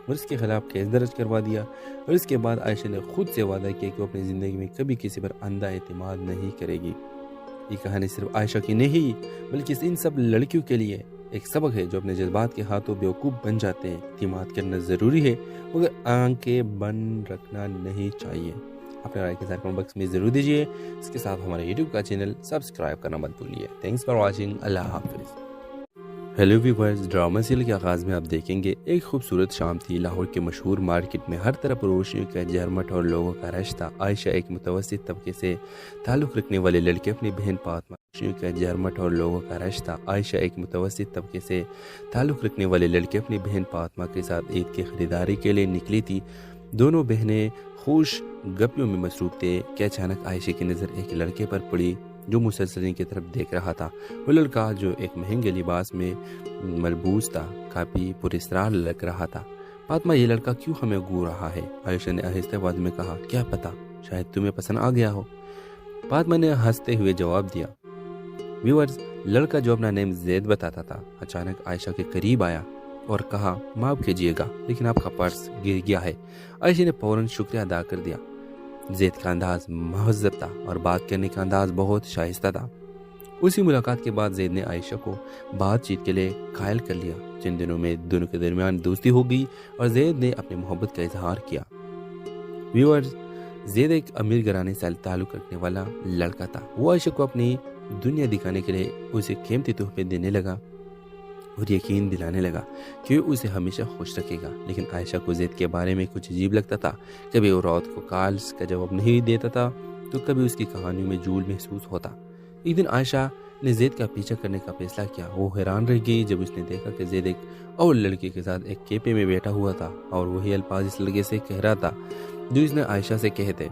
اور اس کے خلاف کیس درج کروا دیا، اور اس کے بعد عائشہ نے خود سے وعدہ کیا کہ وہ اپنی زندگی میں کبھی کسی پر اندھا اعتماد نہیں کرے گی۔ یہ کہانی صرف عائشہ کی نہیں بلکہ ان سب لڑکیوں کے لیے ایک سبق ہے جو اپنے جذبات کے ہاتھوں بیوقوف بن جاتے ہیں۔ اعتماد کرنا ضروری ہے مگر آنکھیں بند رکھنا نہیں چاہیے۔ اپنے رائے کے کمنٹ باکس میں ضرور دیجیے. اس کے ساتھ ہمارے یوٹیوب کا چینل سبسکرائب کرنا مت بھولیے. Thanks for watching. اللہ حافظ. ہیلو ویورز، ڈرامہ سیریل کے آغاز میں آپ دیکھیں گے ایک خوبصورت شام تھی. لاہور کے مشہور مارکیٹ میں ہر طرف روشنیوں کا جھرمٹ اور لوگوں کا رش تھا. عائشہ ایک متوسط طبقے سے تعلق رکھنے والے لڑکے اپنی بہن فاطمہ روشنیوں کا جھرمٹ اور لوگوں کا رش تھا. عائشہ ایک متوسط طبقے سے تعلق رکھنے والے لڑکے اپنی بہن فاطمہ کے ساتھ عید کی خریداری کے لیے نکلی تھی. دونوں بہنیں خوش گپیوں میں مصروف تھے کہ اچانک عائشہ کی نظر ایک لڑکے پر پڑی جو مسلسل ان کی طرف دیکھ رہا تھا. وہ لڑکا جو ایک مہنگے لباس میں ملبوس تھا کافی پراسرار لگ رہا تھا. فاطمہ، یہ لڑکا کیوں ہمیں گھور رہا ہے؟ عائشہ نے آہستہ آواز میں کہا. کیا پتا، شاید تمہیں پسند آ گیا ہو. فاطمہ نے ہنستے ہوئے جواب دیا. ویورز، لڑکا جو اپنا نیم زید بتاتا تھا اچانک عائشہ کے قریب آیا اور کہا معاف کیجیے گا لیکن آپ کا پرس گر گیا ہے. عائشہ نے فوراً شکریہ ادا کر دیا. زید کا انداز مہذب تھا اور بات کرنے کا انداز بہت شائستہ تھا. اسی ملاقات کے بعد زید نے عائشہ کو بات چیت کے لیے قائل کر لیا. چند دنوں میں دونوں کے درمیان دوستی ہو گئی اور زید نے اپنی محبت کا اظہار کیا. ویورز، زید ایک امیر گھرانے سے تعلق رکھنے والا لڑکا تھا. وہ عائشہ کو اپنی دنیا دکھانے کے لیے اسے قیمتی تحفے دینے لگا اور یقین دلانے لگا کہ وہ اسے ہمیشہ خوش رکھے گا. لیکن عائشہ کو زید کے بارے میں کچھ عجیب لگتا تھا. کبھی وہ رات کو کالز کا جواب نہیں دیتا تھا تو کبھی اس کی کہانیوں میں جھول محسوس ہوتا. ایک دن عائشہ نے زید کا پیچھا کرنے کا فیصلہ کیا. وہ حیران رہ گئی جب اس نے دیکھا کہ زید ایک اور لڑکی کے ساتھ ایک کیپے میں بیٹھا ہوا تھا اور وہی الفاظ اس لڑکے سے کہہ رہا تھا جو اس نے عائشہ سے کہے تھے.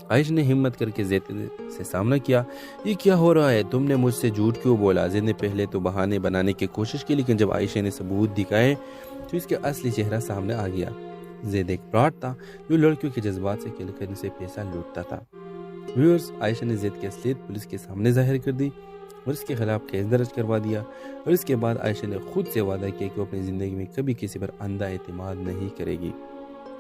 عائشہ نے ہمت کر کے زید سے سامنا کیا. یہ کیا ہو رہا ہے؟ تم نے مجھ سے جھوٹ کیوں بولا؟ زید نے پہلے تو بہانے بنانے کی کوشش کی لیکن جب عائشہ نے ثبوت دکھائے تو اس کے اصلی چہرہ سامنے آ گیا. زید ایک فراڈ تھا جو لڑکیوں کے جذبات سے کھیل کر ان سے پیسہ لوٹتا تھا. ویورز، عائشہ نے زید کی اصلیت پولیس کے سامنے ظاہر کر دی اور اس کے خلاف کیس درج کروا دیا. اور اس کے بعد عائشہ نے خود سے وعدہ کیا کہ وہ اپنی زندگی میں کبھی کسی پر اندھا اعتماد نہیں کرے گی.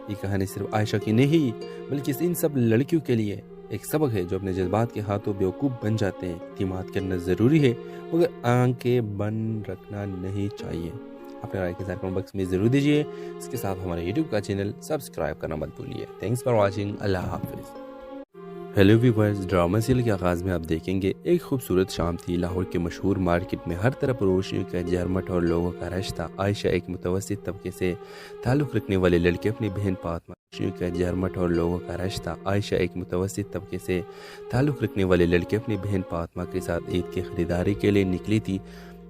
یہ کہانی صرف عائشہ کی نہیں بلکہ ان سب لڑکیوں کے لیے ایک سبق ہے جو اپنے جذبات کے ہاتھوں بیوقوف بن جاتے ہیں. اعتماد کرنا ضروری ہے مگر آنکھیں بند رکھنا نہیں چاہیے. اپنے رائے کے کمنٹ باکس میں ضرور دیجیے. اس کے ساتھ ہمارے یوٹیوب کا چینل سبسکرائب کرنا مت بھولیے. Thanks for watching. اللہ حافظ. ہیلو ویورز، ڈرامہ سیریل کے آغاز میں آپ دیکھیں گے ایک خوبصورت شام تھی. لاہور کے مشہور مارکیٹ میں ہر طرف روشنیوں کا جھرمٹ اور لوگوں کا رش تھا. عائشہ ایک متوسط طبقے سے تعلق رکھنے والے لڑکے اپنی بہن فاطمہ روشنیوں کا جھرمٹ اور لوگوں کا رش تھا. عائشہ ایک متوسط طبقے سے تعلق رکھنے والے لڑکے اپنی بہن فاطمہ کے ساتھ عید کی خریداری کے لیے نکلی تھی.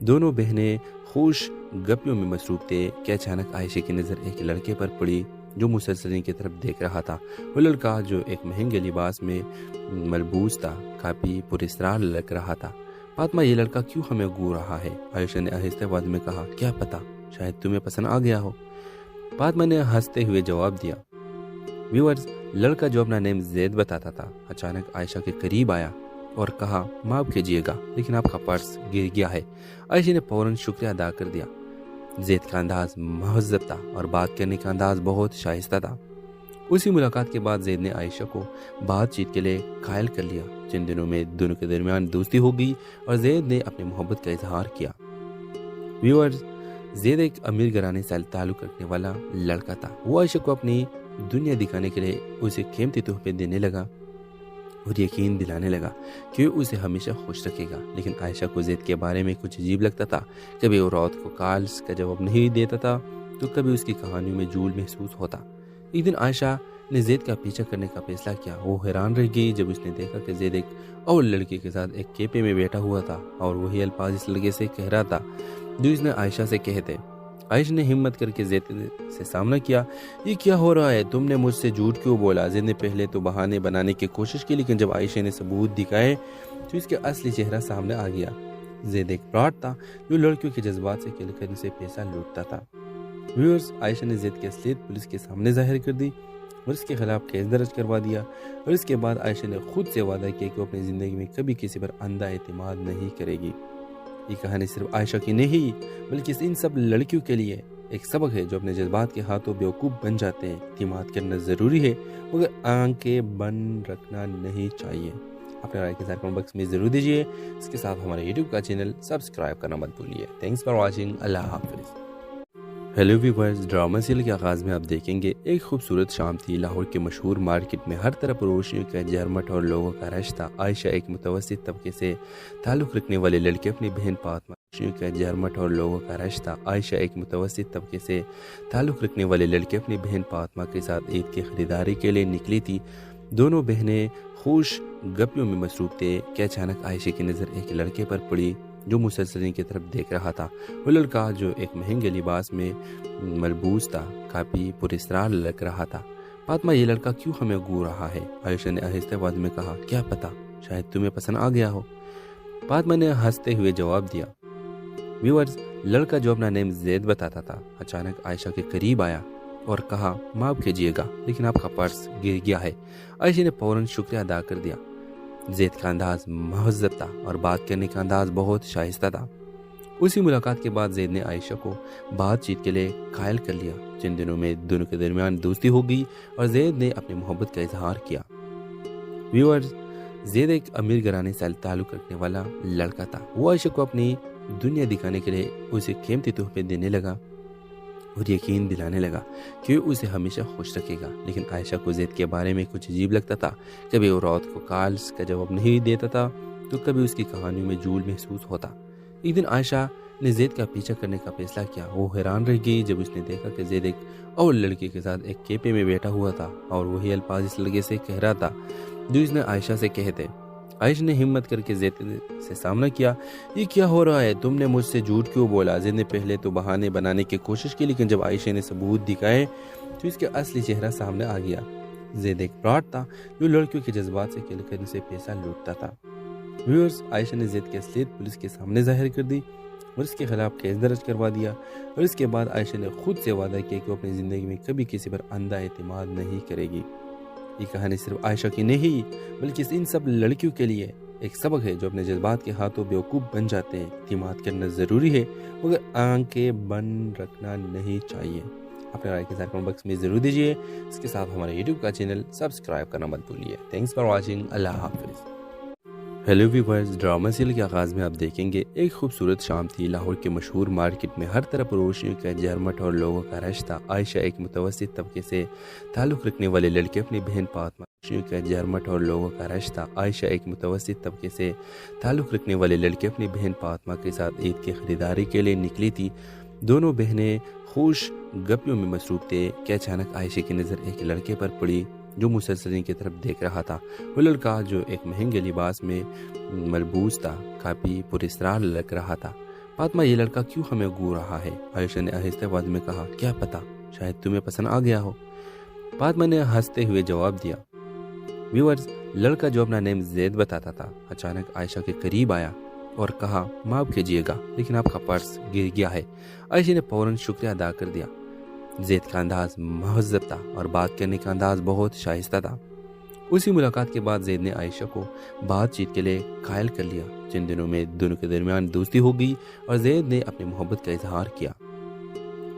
دونوں بہنیں خوش گپیوں میں مصروف تھے کہ اچانک عائشہ کی نظر ایک لڑکے پر پڑی جو مسلسل ان کی طرف دیکھ رہا تھا. وہ لڑکا جو ایک مہنگے لباس میں ملبوس تھا کافی پراسرار لگ رہا تھا. فاطمہ، یہ لڑکا کیوں ہمیں گھور رہا ہے؟ عائشہ نے آہستہ آواز میں کہا. کیا پتا، شاید تمہیں پسند آ گیا ہو. فاطمہ نے ہنستے ہوئے جواب دیا. ویورز، لڑکا جو اپنا نیم زید بتاتا تھا اچانک عائشہ کے قریب آیا اور کہا معاف کیجیے گا لیکن آپ کا پرس گر گیا ہے. عائشہ نے فوراً شکریہ ادا کر دیا. زید کا انداز مہذب تھا اور بات کرنے کا انداز بہت شائستہ تھا. اسی ملاقات کے بعد زید نے عائشہ کو بات چیت کے لیے قائل کر لیا. چند دنوں میں دونوں کے درمیان دوستی ہو گئی اور زید نے اپنی محبت کا اظہار کیا. ویورز، زید ایک امیر گھرانے سے تعلق رکھنے والا لڑکا تھا. وہ عائشہ کو اپنی دنیا دکھانے کے لیے اسے قیمتی تحفے دینے لگا اور یقین دلانے لگا کہ وہ اسے ہمیشہ خوش رکھے گا. لیکن عائشہ کو زید کے بارے میں کچھ عجیب لگتا تھا. کبھی وہ رات کو کالز کا جواب نہیں دیتا تھا تو کبھی اس کی کہانیوں میں جھول محسوس ہوتا. ایک دن عائشہ نے زید کا پیچھا کرنے کا فیصلہ کیا. وہ حیران رہ گئی جب اس نے دیکھا کہ زید ایک اور لڑکی کے ساتھ ایک کیپے میں بیٹھا ہوا تھا اور وہی الفاظ اس لڑکے سے کہہ رہا تھا جو اس نے عائشہ سے کہے تھے. عائشہ نے ہمت کر کے زید سے سامنا کیا. یہ کیا ہو رہا ہے؟ تم نے مجھ سے جھوٹ کیوں بولا؟ زید نے پہلے تو بہانے بنانے کی کوشش کی لیکن جب عائشہ نے ثبوت دکھائے تو اس کے اصلی چہرہ سامنے آ گیا. زید ایک فراڈ تھا جو لڑکیوں کے جذبات سے کھیل کر ان سے پیسہ لوٹتا تھا. ویورز، عائشہ نے زید کی اصلیت پولیس کے سامنے ظاہر کر دی اور اس کے خلاف کیس درج کروا دیا. اور اس کے بعد عائشہ نے خود سے وعدہ کیا کہ وہ اپنی زندگی میں کبھی کسی پر اندھا اعتماد نہیں کرے گی. یہ کہانی صرف عائشہ کی نہیں بلکہ ان سب لڑکیوں کے لیے ایک سبق ہے جو اپنے جذبات کے ہاتھوں بیوقوف بن جاتے ہیں. اعتماد کرنا ضروری ہے مگر آنکھیں بند رکھنا نہیں چاہیے. اپنے رائے کے کمنٹ باکس میں ضرور دیجیے. اس کے ساتھ ہمارے یوٹیوب کا چینل سبسکرائب کرنا مت بھولیے. Thanks for watching. اللہ حافظ. ہیلو ویورز، ڈرامہ سیریل کے آغاز میں آپ دیکھیں گے ایک خوبصورت شام تھی۔ لاہور کے مشہور مارکیٹ میں ہر طرف روشنیوں کا جھرمٹ اور لوگوں کا رشتہ۔ عائشہ ایک متوسط طبقے سے تعلق رکھنے والی لڑکی اپنی بہن فاطمہ روشنیوں کا جھرمٹ اور لوگوں کا رشتہ۔ عائشہ ایک متوسط طبقے سے تعلق رکھنے والی لڑکی اپنی بہن فاطمہ کے ساتھ عید کی خریداری کے لیے نکلی تھی۔ دونوں بہنیں خوش گپیوں میں مصروف تھے کہ اچانک عائشہ کی نظر ایک لڑکے پر پڑی جو مسلسل ان کی طرف دیکھ رہا تھا۔ وہ لڑکا جو ایک مہنگے لباس میں ملبوس تھا کافی پراسرار لگ رہا تھا۔ فاطمہ، یہ لڑکا کیوں ہمیں گھور رہا ہے؟ عائشہ نے آہستہ آواز میں کہا۔ کیا پتا، شاید تمہیں پسند آ گیا ہو، فاطمہ نے ہنستے ہوئے جواب دیا۔ ویورز، لڑکا جو اپنا نیم زید بتاتا تھا اچانک عائشہ کے قریب آیا اور کہا، معاف کیجیے گا لیکن آپ کا پرس گر گیا ہے۔ عائشہ نے فوراً شکریہ ادا کر دیا۔ زید کا انداز مہذب تھا اور بات کرنے کا انداز بہت شائستہ تھا۔ اسی ملاقات کے بعد زید نے عائشہ کو بات چیت کے لیے قائل کر لیا۔ جن دنوں میں دونوں کے درمیان دوستی ہو گئی اور زید نے اپنی محبت کا اظہار کیا۔ ویورز، زید ایک امیر گھرانے سے تعلق رکھنے والا لڑکا تھا۔ وہ عائشہ کو اپنی دنیا دکھانے کے لیے اسے قیمتی تحفے دینے لگا اور یقین دلانے لگا کہ وہ اسے ہمیشہ خوش رکھے گا۔ لیکن عائشہ کو زید کے بارے میں کچھ عجیب لگتا تھا۔ کبھی وہ رات کو کالز کا جواب نہیں دیتا تھا تو کبھی اس کی کہانیوں میں جھول محسوس ہوتا۔ ایک دن عائشہ نے زید کا پیچھا کرنے کا فیصلہ کیا۔ وہ حیران رہ گئی جب اس نے دیکھا کہ زید ایک اور لڑکی کے ساتھ ایک کیپے میں بیٹھا ہوا تھا اور وہی الفاظ اس لڑکے سے کہہ رہا تھا جو اس نے عائشہ سے کہے تھے۔ عائشہ نے ہمت کر کے زید سے سامنا کیا۔ یہ کیا ہو رہا ہے؟ تم نے مجھ سے جھوٹ کیوں بولا؟ زید نے پہلے تو بہانے بنانے کی کوشش کی، لیکن جب عائشہ نے ثبوت دکھائے تو اس کا اصلی چہرہ سامنے آ گیا۔ زید ایک فراڈ تھا جو لڑکیوں کے جذبات سے کھیل کر ان سے پیسہ لوٹتا تھا۔ ویورز، عائشہ نے زید کی اصلیت پولیس کے سامنے ظاہر کر دی اور اس کے خلاف کیس درج کروا دیا، اور اس کے بعد عائشہ نے خود سے وعدہ کیا کہ وہ اپنی زندگی میں کبھی کسی پر اندھا اعتماد نہیں کرے گی۔ یہ کہانی صرف عائشہ کی نہیں بلکہ ان سب لڑکیوں کے لیے ایک سبق ہے جو اپنے جذبات کے ہاتھوں بیوقوف بن جاتے ہیں۔ اعتماد کرنا ضروری ہے مگر آنکھیں بند رکھنا نہیں چاہیے۔ اپنے رائے کے ساتھ کمنٹ باکس میں ضرور دیجیے۔ اس کے ساتھ ہمارے یوٹیوب کا چینل سبسکرائب کرنا مت بھولیے۔ Thanks for watching. اللہ حافظ۔ ہیلو ویورز، ڈرامہ سیریل کے آغاز میں آپ دیکھیں گے ایک خوبصورت شام تھی۔ لاہور کے مشہور مارکیٹ میں ہر طرف روشنیوں کا جھرمٹ اور لوگوں کا رشتہ۔ عائشہ ایک متوسط طبقے سے تعلق رکھنے والی لڑکی اپنی بہن فاطمہ روشنیوں کا جھرمٹ اور لوگوں کا رشتہ۔ عائشہ ایک متوسط طبقے سے تعلق رکھنے والی لڑکی اپنی بہن فاطمہ کے ساتھ عید کی خریداری کے لیے نکلی تھی۔ دونوں بہنیں خوش گپیوں میں مصروف تھے کہ اچانک عائشہ کی نظر ایک لڑکے پر پڑی جو مسلسل ان کی طرف دیکھ رہا تھا۔ وہ لڑکا جو ایک مہنگے لباس میں ملبوس تھا کافی پراسرار لگ رہا تھا۔ فاطمہ، یہ لڑکا کیوں ہمیں گھور رہا ہے؟ عائشہ نے آہستہ آواز میں کہا۔ کیا پتا، شاید تمہیں پسند آ گیا ہو، فاطمہ نے ہنستے ہوئے جواب دیا۔ ویورز، لڑکا جو اپنا نیم زید بتاتا تھا اچانک عائشہ کے قریب آیا اور کہا، معاف کیجیے گا لیکن آپ کا پرس گر گیا ہے۔ عائشہ نے فوراً شکریہ ادا کر دیا۔ زید کا انداز مہذب تھا اور بات کرنے کا انداز بہت شائستہ تھا۔ اسی ملاقات کے بعد زید نے عائشہ کو بات چیت کے لیے قائل کر لیا۔ جن دنوں میں دونوں کے درمیان دوستی ہو گئی اور زید نے اپنی محبت کا اظہار کیا۔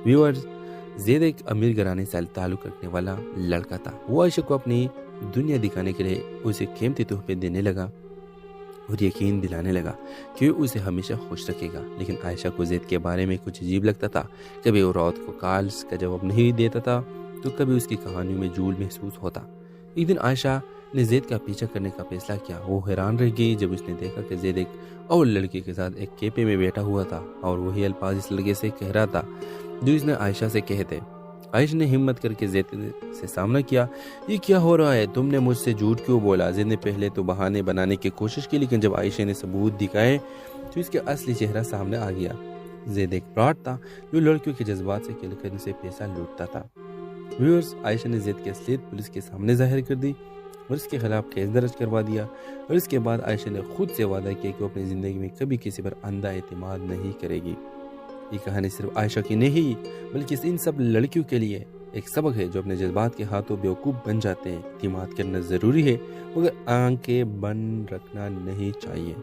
ویورز، زید ایک امیر گھرانے سے تعلق رکھنے والا لڑکا تھا۔ وہ عائشہ کو اپنی دنیا دکھانے کے لیے اسے قیمتی تحفے دینے لگا اور یقین دلانے لگا کہ وہ اسے ہمیشہ خوش رکھے گا۔ لیکن عائشہ کو زید کے بارے میں کچھ عجیب لگتا تھا۔ کبھی وہ رات کو کالز کا جواب نہیں دیتا تھا تو کبھی اس کی کہانیوں میں جھول محسوس ہوتا۔ ایک دن عائشہ نے زید کا پیچھا کرنے کا فیصلہ کیا۔ وہ حیران رہ گئی جب اس نے دیکھا کہ زید ایک اور لڑکی کے ساتھ ایک کیپے میں بیٹھا ہوا تھا اور وہی الفاظ اس لڑکے سے کہہ رہا تھا جو اس نے عائشہ سے کہے تھے۔ عائشہ نے ہمت کر کے زید سے سامنا کیا۔ یہ کیا ہو رہا ہے؟ تم نے مجھ سے جھوٹ کیوں بولا؟ زید نے پہلے تو بہانے بنانے کی کوشش کی، لیکن جب عائشہ نے ثبوت دکھائے تو اس کا اصلی چہرہ سامنے آ گیا۔ زید ایک فراڈ تھا جو لڑکیوں کے جذبات سے کھیل کر ان سے پیسہ لوٹتا تھا۔ ویورز، عائشہ نے زید کی اصلیت پولیس کے سامنے ظاہر کر دی اور اس کے خلاف کیس درج کروا دیا، اور اس کے بعد عائشہ نے خود سے وعدہ کیا کہ وہ اپنی زندگی میں کبھی کسی پر اندھا اعتماد نہیں کرے گی۔ یہ کہانی صرف عائشہ کی نہیں بلکہ ان سب لڑکیوں کے لیے ایک سبق ہے جو اپنے جذبات کے ہاتھوں بیوقوف بن جاتے ہیں۔ اعتماد کرنا ضروری ہے مگر آنکھیں بند رکھنا نہیں چاہیے۔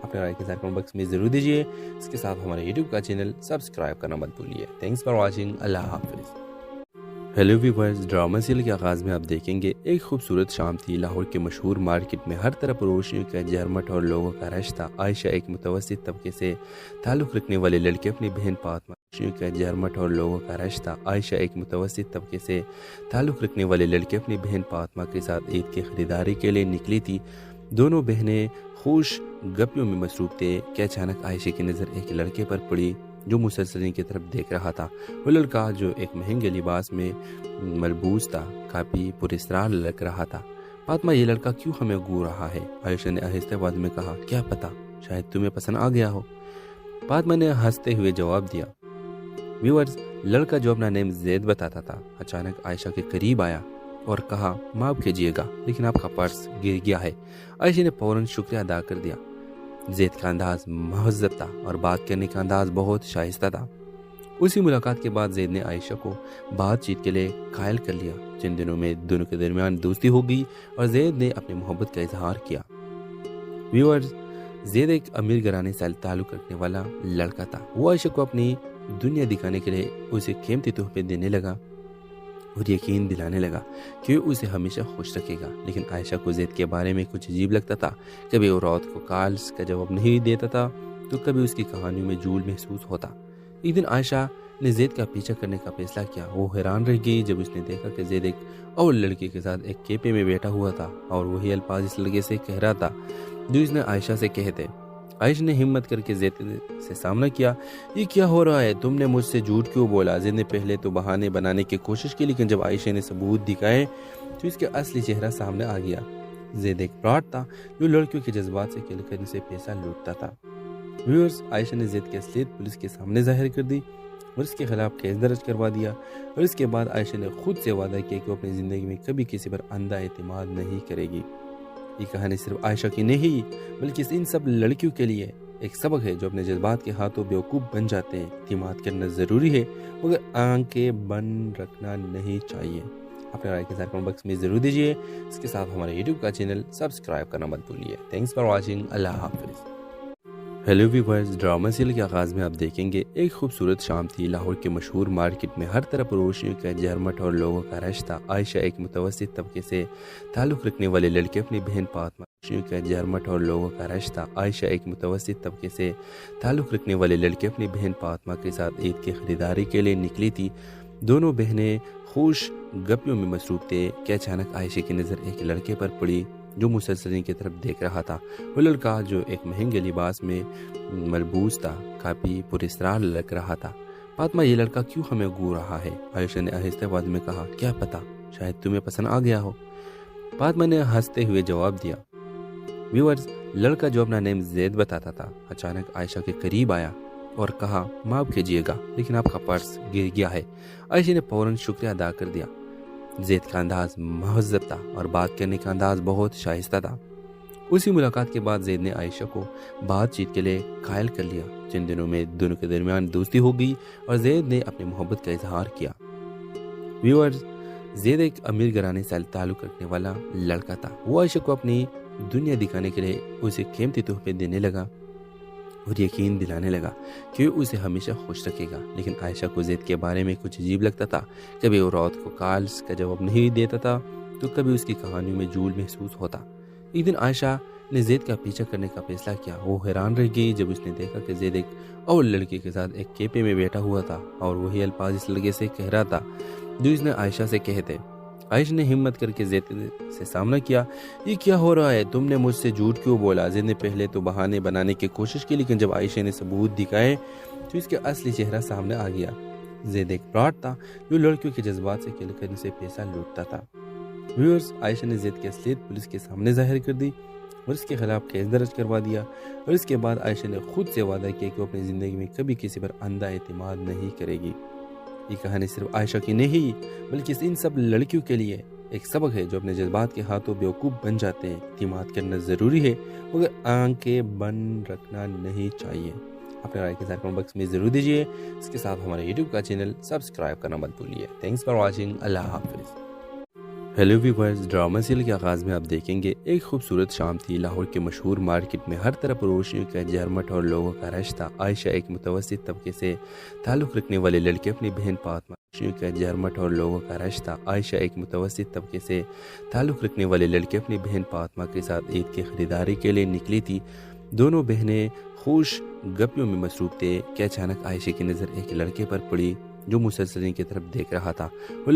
اپنے رائے کے ساتھ کمنٹ باکس میں ضرور دیجیے۔ اس کے ساتھ ہمارے یوٹیوب کا چینل سبسکرائب کرنا مت بھولیے۔ Thanks for watching. اللہ حافظ۔ ہیلو ویورز، ڈرامہ سیریل کے آغاز میں آپ دیکھیں گے ایک خوبصورت شام تھی۔ لاہور کے مشہور مارکیٹ میں ہر طرف روشنیوں کا جھرمٹ اور لوگوں کا رشتہ۔ عائشہ ایک متوسط طبقے سے تعلق رکھنے والی لڑکی اپنی بہن فاطمہ کا جرمٹ اور لوگوں کا رشتہ عائشہ ایک متوسط طبقے سے تعلق رکھنے والے لڑکے اپنی بہن فاطمہ کے ساتھ عید کی خریداری کے لیے نکلی تھی۔ دونوں بہنیں خوش گپیوں میں مصروف تھے کہ اچانک عائشہ کی نظر ایک لڑکے پر پڑی جو مسلسل ان کی طرف دیکھ رہا تھا۔ وہ لڑکا جو ایک مہنگے لباس میں ملبوس تھا کافی پراسرار لگ رہا تھا۔ فاطمہ، یہ لڑکا کیوں ہمیں گھور رہا ہے؟ عائشہ نے آہستہ آواز میں کہا۔ کیا پتا، شاید تمہیں پسند آ گیا ہو، فاطمہ نے ہنستے ہوئے جواب دیا۔ ویورز، لڑکا جو اپنا نیم زید بتاتا تھا اچانک عائشہ کے قریب آیا اور کہا، معاف کیجیے گا لیکن آپ کا پرس گر گیا ہے۔ عائشہ نے فوراً شکریہ ادا کر دیا۔ زید کا انداز مہذب تھا اور بات کرنے کا انداز بہت شائستہ تھا۔ اسی ملاقات کے بعد زید نے عائشہ کو بات چیت کے لیے قائل کر لیا۔ چند دنوں میں دونوں کے درمیان دوستی ہو گئی اور زید نے اپنی محبت کا اظہار کیا۔ ویورز، زید ایک امیر گھرانے سے تعلق رکھنے والا لڑکا تھا۔ وہ عائشہ کو اپنی دنیا دکھانے کے لیے اسے قیمتی تحفے دینے لگا اور یقین دلانے لگا کہ وہ اسے ہمیشہ خوش رکھے گا۔ لیکن عائشہ کو زید کے بارے میں کچھ عجیب لگتا تھا۔ کبھی وہ رات کو کالز کا جواب نہیں دیتا تھا تو کبھی اس کی کہانیوں میں جھول محسوس ہوتا۔ ایک دن عائشہ نے زید کا پیچھا کرنے کا فیصلہ کیا۔ وہ حیران رہ گئی جب اس نے دیکھا کہ زید ایک اور لڑکی کے ساتھ ایک کیپے میں بیٹھا ہوا تھا اور وہی الفاظ اس لڑکے سے کہہ رہا تھا جو اس نے عائشہ سے کہے تھے۔ عائشہ نے ہمت کر کے زید سے سامنا کیا۔ یہ کیا ہو رہا ہے؟ تم نے مجھ سے جھوٹ کیوں بولا؟ زید نے پہلے تو بہانے بنانے کی کوشش کی، لیکن جب عائشہ نے ثبوت دکھائے تو اس کے اصلی چہرہ سامنے آ گیا۔ زید ایک فراڈ تھا جو لڑکیوں کے جذبات سے کھیل کر ان سے پیسہ لوٹتا تھا۔ ویورز، عائشہ نے زید کی اصلیت پولیس کے سامنے ظاہر کر دی اور اس کے خلاف کیس درج کروا دیا، اور اس کے بعد عائشہ نے خود سے وعدہ کیا کہ وہ اپنی زندگی میں کبھی کسی پر اندھا اعتماد نہیں کرے گی۔ یہ کہانی صرف عائشہ کی نہیں بلکہ ان سب لڑکیوں کے لیے ایک سبق ہے جو اپنے جذبات کے ہاتھوں بیوقوف بن جاتے ہیں۔ اعتماد کرنا ضروری ہے مگر آنکھیں بند رکھنا نہیں چاہیے۔ اپنے رائے کے ساتھ کمنٹ باکس میں ضرور دیجیے۔ اس کے ساتھ ہمارے یوٹیوب کا چینل سبسکرائب کرنا مت بھولیے۔ Thanks for watching. اللہ حافظ۔ ہیلو ویورز، ڈرامہ سیریل کے آغاز میں آپ دیکھیں گے ایک خوبصورت شام تھی۔ لاہور کے مشہور مارکیٹ میں ہر طرف روشنیوں کا جرمٹ اور لوگوں کا رشتہ عائشہ ایک متوسط طبقے سے تعلق رکھنے والے لڑکے اپنی بہن فاطمہ کا جرمٹ اور لوگوں کا رشتہ عائشہ ایک متوسط طبقے سے تعلق رکھنے والے لڑکے اپنی بہن فاطمہ کے ساتھ عید کی خریداری کے لیے نکلی تھی۔ دونوں بہنیں خوش گپیوں میں مصروف تھے کہ اچانک عائشہ کی نظر ایک لڑکے پر پڑی جو مسلسل ان کی طرف دیکھ رہا تھا۔ وہ لڑکا جو ایک مہنگے لباس میں ملبوس تھا کافی پراسرار لگ رہا تھا۔ فاطمہ، یہ لڑکا کیوں ہمیں گھور رہا ہے؟ عائشہ نے آہستہ آواز میں کہا۔ کیا پتا، شاید تمہیں پسند آ گیا ہو، فاطمہ نے ہنستے ہوئے جواب دیا۔ ویورز، لڑکا جو اپنا نیم زید بتاتا تھا اچانک عائشہ کے قریب آیا اور کہا، معاف کیجیے گا لیکن آپ کا پرس گر گیا ہے۔ عائشہ نے فوراً شکریہ ادا کر دیا۔ زید کا انداز مہذب تھا اور بات کرنے کا انداز بہت شائستہ تھا۔ اسی ملاقات کے بعد زید نے عائشہ کو بات چیت کے لیے قائل کر لیا۔ چند دنوں میں دونوں کے درمیان دوستی ہو گئی اور زید نے اپنی محبت کا اظہار کیا۔ ویورز، زید ایک امیر گھرانے سے تعلق رکھنے والا لڑکا تھا۔ وہ عائشہ کو اپنی دنیا دکھانے کے لیے اسے قیمتی تحفے دینے لگا اور یقین دلانے لگا کہ وہ اسے ہمیشہ خوش رکھے گا۔ لیکن عائشہ کو زید کے بارے میں کچھ عجیب لگتا تھا۔ کبھی وہ رات کو کالز کا جواب نہیں دیتا تھا تو کبھی اس کی کہانیوں میں جھول محسوس ہوتا۔ ایک دن عائشہ نے زید کا پیچھا کرنے کا فیصلہ کیا۔ وہ حیران رہ گئی جب اس نے دیکھا کہ زید ایک اور لڑکی کے ساتھ ایک کیپے میں بیٹھا ہوا تھا اور وہی الفاظ اس لڑکے سے کہہ رہا تھا جو اس نے عائشہ سے کہے تھے۔ عائشہ نے ہمت کر کے زید سے سامنا کیا۔ یہ کیا ہو رہا ہے؟ تم نے مجھ سے جھوٹ کیوں بولا؟ زید نے پہلے تو بہانے بنانے کی کوشش کی، لیکن جب عائشہ نے ثبوت دکھائے تو اس کے اصلی چہرہ سامنے آ گیا۔ زید ایک فراڈ تھا جو لڑکیوں کے جذبات سے کھیل کر ان سے پیسہ لوٹتا تھا۔ ویورز، عائشہ نے زید کی اصلیت پولیس کے سامنے ظاہر کر دی اور اس کے خلاف کیس درج کروا دیا، اور اس کے بعد عائشہ نے خود سے وعدہ کیا کہ وہ اپنی زندگی میں کبھی کسی پر اندھا اعتماد نہیں کرے گی۔ یہ کہانی صرف عائشہ کی نہیں بلکہ ان سب لڑکیوں کے لیے ایک سبق ہے جو اپنے جذبات کے ہاتھوں بیوقوف بن جاتے ہیں۔ اعتماد کرنا ضروری ہے مگر آنکھیں بند رکھنا نہیں چاہیے۔ اپنے رائے کے ساتھ کمنٹ باکس میں ضرور دیجیے۔ اس کے ساتھ ہمارے یوٹیوب کا چینل سبسکرائب کرنا مت بھولیے۔ Thanks for watching. اللہ حافظ۔ ہیلو ویورز، ڈرامہ سیریل کے آغاز میں آپ دیکھیں گے ایک خوبصورت شام تھی۔ لاہور کے مشہور مارکیٹ میں ہر طرف روشنیوں کا جرمٹ اور لوگوں کا رشتہ عائشہ ایک متوسط طبقے سے تعلق رکھنے والے لڑکے اپنی بہن فاطمہ کا جرمٹ اور لوگوں کا رشتہ عائشہ ایک متوسط طبقے سے تعلق رکھنے والے لڑکے اپنی بہن فاطمہ کے ساتھ عید کی خریداری کے لیے نکلی تھی۔ دونوں بہنیں خوش گپیوں میں مصروف تھے کہ اچانک عائشہ کی نظر ایک لڑکے پر پڑی جو مسلسل ان کی طرف دیکھ رہا تھا۔ وہ